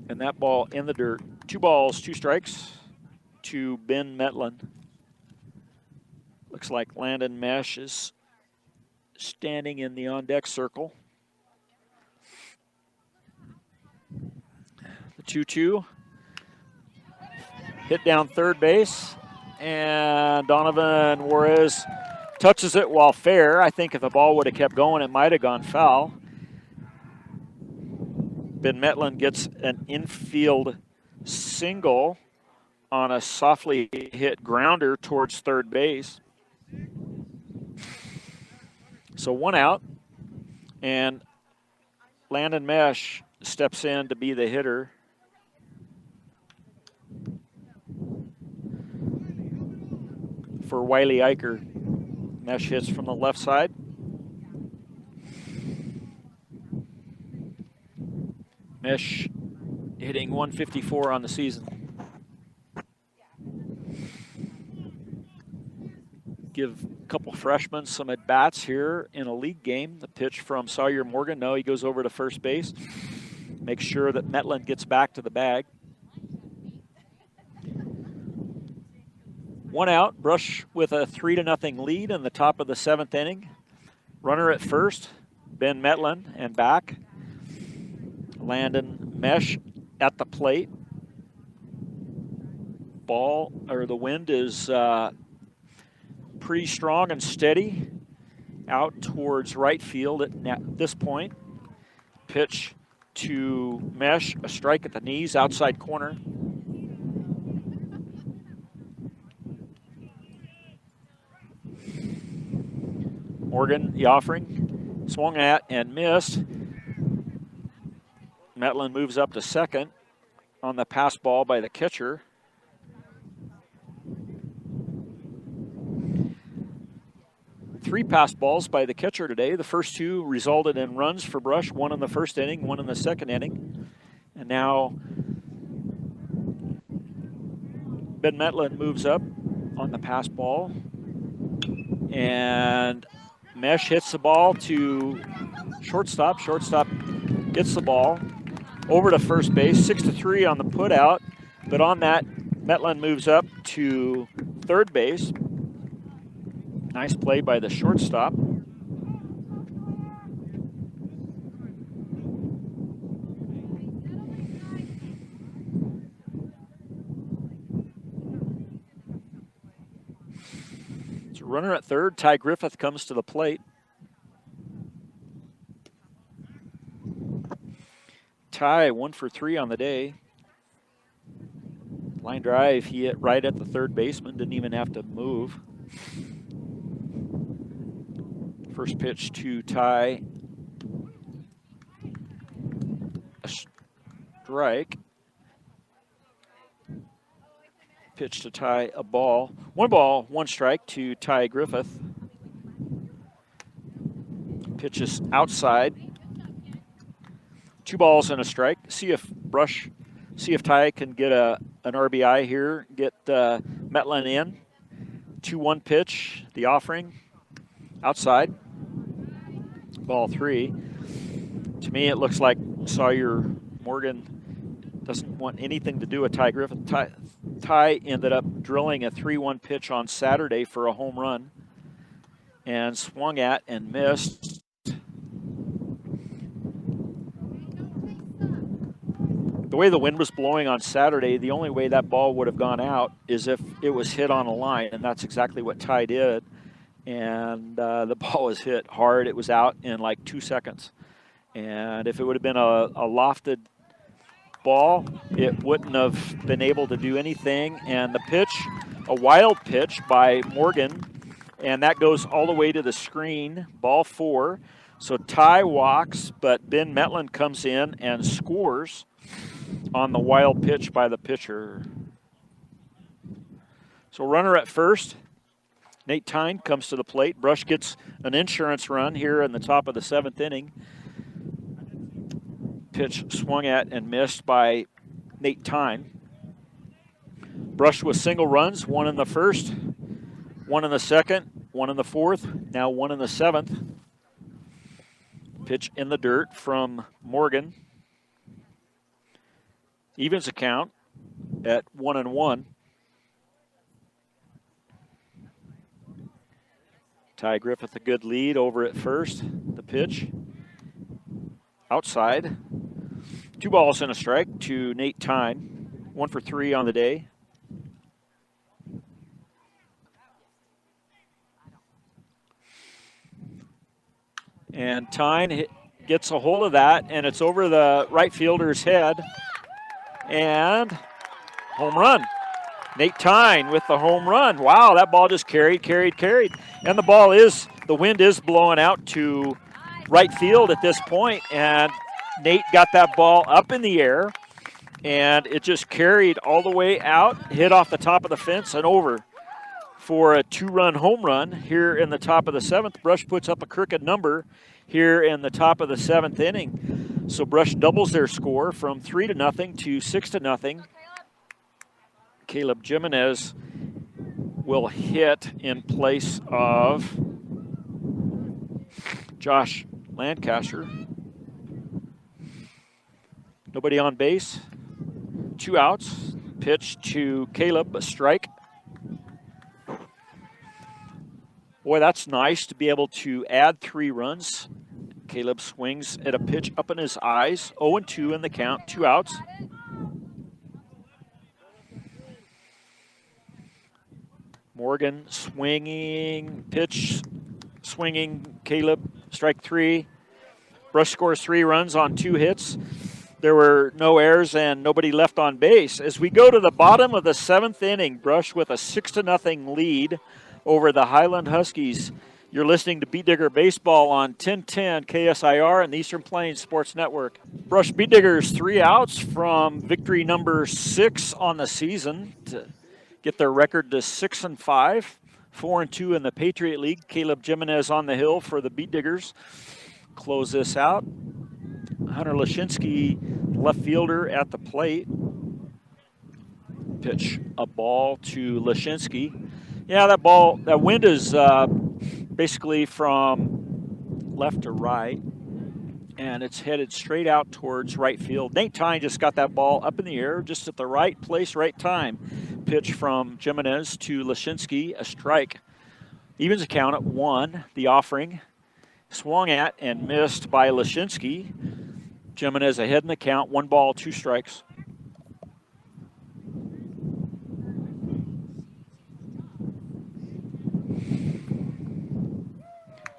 And that ball in the dirt. 2 balls, 2 strikes to Ben Metlin. Looks like Landon Mesh is standing in the on-deck circle. The 2-2. Hit down third base. And Donovan Juarez touches it while fair. I think if the ball would have kept going, it might have gone foul. Ben Metlin gets an infield single on a softly hit grounder towards third base. So 1 out, and Landon Mesh steps in to be the hitter. For Wiley Eicher. Mesh hits from the left side. Mesh hitting 154 on the season. Give a couple freshmen some at-bats here in a league game. The pitch from Sawyer Morgan. No, he goes over to first base. Makes sure that Metlin gets back to the bag. 1 out. Brush with a 3-0 lead in the top of the 7th inning. Runner at first, Ben Metlin, and back. Landon Mesh at the plate. The wind is pretty strong and steady out towards right field at this point. Pitch to Mesh, a strike at the knees, outside corner. Morgan, the offering, swung at and missed. Metlin moves up to second on the pass ball by the catcher. Three pass balls by the catcher today. The first 2 resulted in runs for Brush, 1 in the first inning, 1 in the second inning. And now Ben Metlin moves up on the pass ball. And Mesh hits the ball to shortstop. Shortstop gets the ball over to first base, 6-3 on the put out. But on that, Metlin moves up to third base. Nice play by the shortstop. So runner at third, Ty Griffith comes to the plate. Ty 1 for 3 on the day. Line drive, he hit right at the third baseman, didn't even have to move. First pitch to Ty, a strike. Pitch to Ty, a ball. 1 ball, 1 strike to Ty Griffith. Pitch is outside. 2 balls and a strike. See if Ty can get an RBI here, get Metlin in. 2-1 pitch, the offering, outside. Ball 3. To me, it looks like Sawyer Morgan doesn't want anything to do with Ty Griffith. Ty ended up drilling a 3-1 pitch on Saturday for a home run and swung at and missed. The way the wind was blowing on Saturday, the only way that ball would have gone out is if it was hit on a line, and that's exactly what Ty did. And the ball was hit hard. It was out in like 2 seconds. And if it would have been a lofted ball, it wouldn't have been able to do anything. And the pitch, a wild pitch by Morgan, and that goes all the way to the screen, ball 4. So Ty walks, but Ben Metlin comes in and scores on the wild pitch by the pitcher. So runner at first, Nate Tyne comes to the plate. Brush gets an insurance run here in the top of the 7th inning. Pitch swung at and missed by Nate Tyne. Brush with single runs, 1 in the first, 1 in the second, 1 in the 4th, now 1 in the 7th. Pitch in the dirt from Morgan. Evens the count at 1-1. Ty Griffith a good lead over at first. The pitch. Outside. 2 balls and a strike to Nate Tyne. 1 for 3 on the day. And Tyne gets a hold of that, and it's over the right fielder's head. And home run. Nate Tyne with the home run. Wow, that ball just carried. And the wind is blowing out to right field at this point, and Nate got that ball up in the air, and it just carried all the way out, hit off the top of the fence and over for a 2-run home run here in the top of the 7th. Brush puts up a crooked number here in the top of the 7th inning. So Brush doubles their score from 3-0 to 6-0. Caleb Jimenez will hit in place of Josh Lancaster. Nobody on base. 2 outs. Pitch to Caleb, a strike. Boy, that's nice to be able to add 3 runs. Caleb swings at a pitch up in his eyes. 0-2 in the count, 2 outs. Morgan swinging, pitch, swinging, Caleb, strike 3. Brush scores 3 runs on 2 hits. There were no errors and nobody left on base. As we go to the bottom of the 7th inning, Brush with a 6-0 lead over the Highland Huskies. You're listening to Beat Digger Baseball on 1010 KSIR and the Eastern Plains Sports Network. Brush Beat Diggers 3 outs from victory number 6 on the season to get their record to 6-5, 4-2 in the Patriot League. Caleb Jimenez on the hill for the Beat Diggers. Close this out. Hunter Lashinsky, left fielder at the plate. Pitch a ball to Lashinsky. Yeah, that wind is basically from left to right, and it's headed straight out towards right field. Nate Tyne just got that ball up in the air, just at the right place, right time. Pitch from Jimenez to Lashinsky, a strike. Evens the count at 1. The offering swung at and missed by Lashinsky. Jimenez ahead in the count, 1 ball, 2 strikes.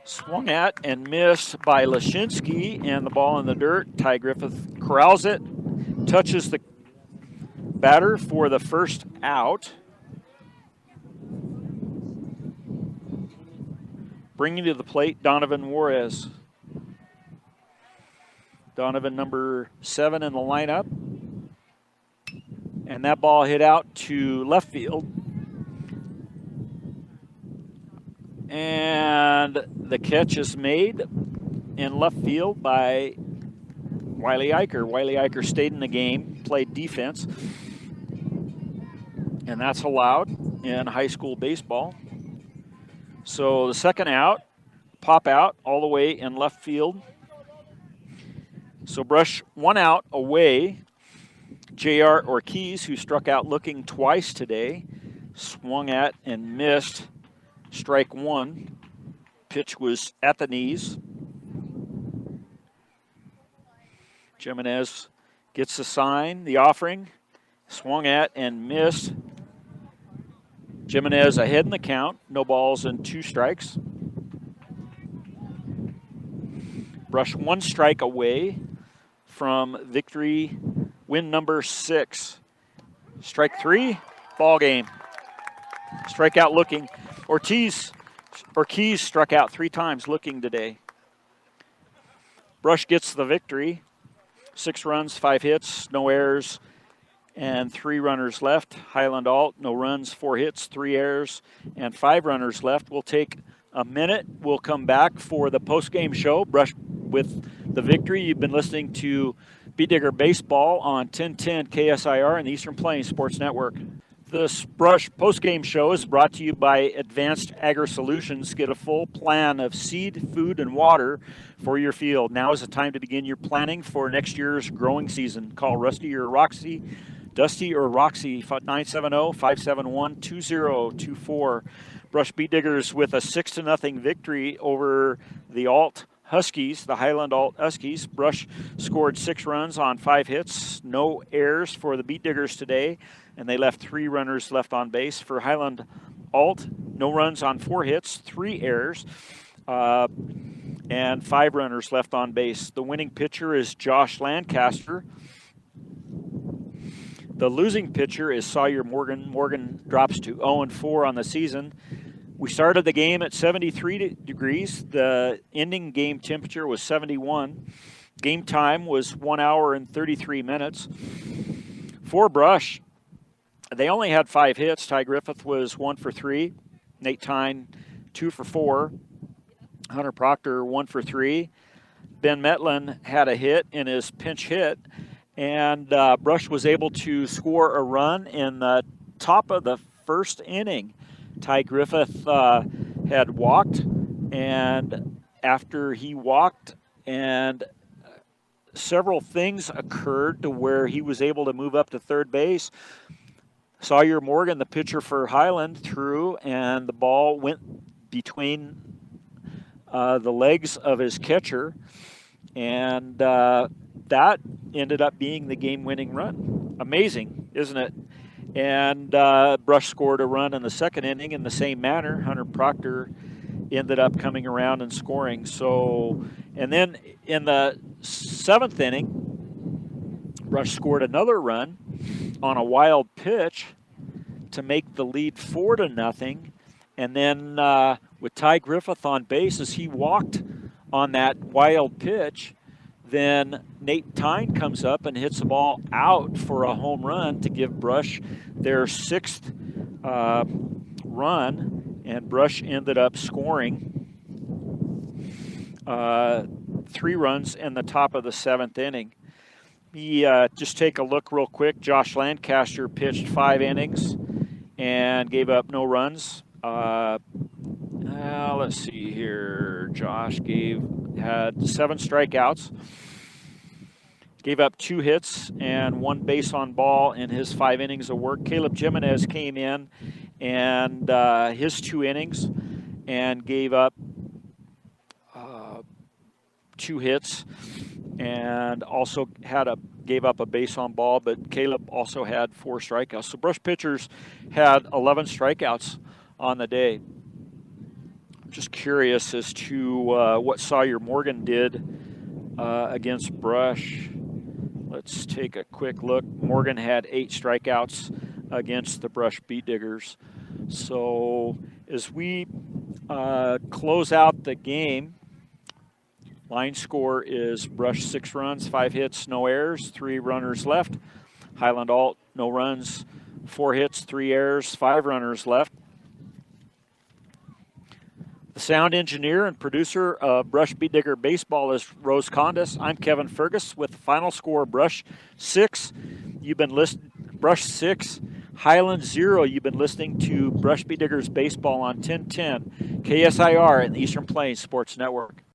Swung at and missed by Lashinsky, and the ball in the dirt. Ty Griffith corrals it, touches the batter for the first out. Bringing to the plate, Donovan Juarez. Donovan, number 7 in the lineup. And that ball hit out to left field. And the catch is made in left field by Wiley Eicher. Wiley Eicher stayed in the game, played defense. And that's allowed in high school baseball. So the second out, pop out all the way in left field. So Brush 1 out away. J.R. Ortiz, who struck out looking twice today, swung at and missed. Strike 1. Pitch was at the knees. Jimenez gets the sign, the offering. Swung at and missed. Jimenez ahead in the count. No balls and 2 strikes. Brush 1 strike away from victory, win number 6. Strike 3, ball game. Strikeout looking. Ortiz struck out 3 times looking today. Brush gets the victory. 6 runs, 5 hits, no errors, and 3 runners left. Highland Alt, no runs, 4 hits, 3 errors, and 5 runners left. We'll take a minute. We'll come back for the post-game show. Brush with the victory. You've been listening to Beat Digger Baseball on 1010 KSIR and the Eastern Plains Sports Network. This Brush postgame show is brought to you by Advanced Agri Solutions. Get a full plan of seed, food, and water for your field. Now is the time to begin your planning for next year's growing season. Call Dusty or Roxy 970-571-2024. Brush Beet Diggers with a 6-0 victory over the Alt Huskies, the Highland Alt Huskies. Brush scored 6 runs on 5 hits, no errors for the Beet Diggers today, and they left 3 runners left on base. For Highland Alt, no runs on 4 hits, 3 errors, and 5 runners left on base. The winning pitcher is Josh Lancaster. The losing pitcher is Sawyer Morgan. Morgan drops to 0-4 on the season. We started the game at 73 degrees. The ending game temperature was 71. Game time was 1 hour and 33 minutes. For Brush, they only had 5 hits. Ty Griffith was 1 for 3. Nate Tyne, 2 for 4. Hunter Proctor, 1 for 3. Ben Metlin had a hit in his pinch hit, and Brush was able to score a run in the top of the first inning. Ty Griffith had walked, and after he walked, and several things occurred to where he was able to move up to third base. Sawyer Morgan, the pitcher for Highland, threw, and the ball went between the legs of his catcher, and that ended up being the game-winning run. Amazing, isn't it? And Brush scored a run in the second inning in the same manner. Hunter Proctor ended up coming around and scoring. So, and then in the 7th inning, Brush scored another run on a wild pitch to make the lead 4-0. And then with Ty Griffith on base, as he walked on that wild pitch, then Nate Tyne comes up and hits the ball out for a home run to give Brush their 6th run, and Brush ended up scoring 3 runs in the top of the 7th inning. Just take a look real quick. Josh Lancaster pitched 5 innings and gave up no runs. Let's see here. Josh had 7 strikeouts, gave up 2 hits and 1 base on ball in his 5 innings of work. Caleb Jimenez came in and his 2 innings and gave up 2 hits and also gave up a base on ball, but Caleb also had 4 strikeouts. So Brush pitchers had 11 strikeouts on the day. I'm just curious as to what Sawyer Morgan did against Brush. Let's take a quick look. Morgan had 8 strikeouts against the Brush Beet Diggers. So as we close out the game, line score is Brush 6 runs, 5 hits, no errors, 3 runners left. Highland Alt, no runs, 4 hits, 3 errors, 5 runners left. The sound engineer and producer of Brush Beet Digger Baseball is Rose Condis. I'm Kevin Fergus with the final score: Brush 6. You've been listening. Brush 6, Highland 0. You've been listening to Brush Beet Diggers Baseball on 1010 KSIR and the Eastern Plains Sports Network.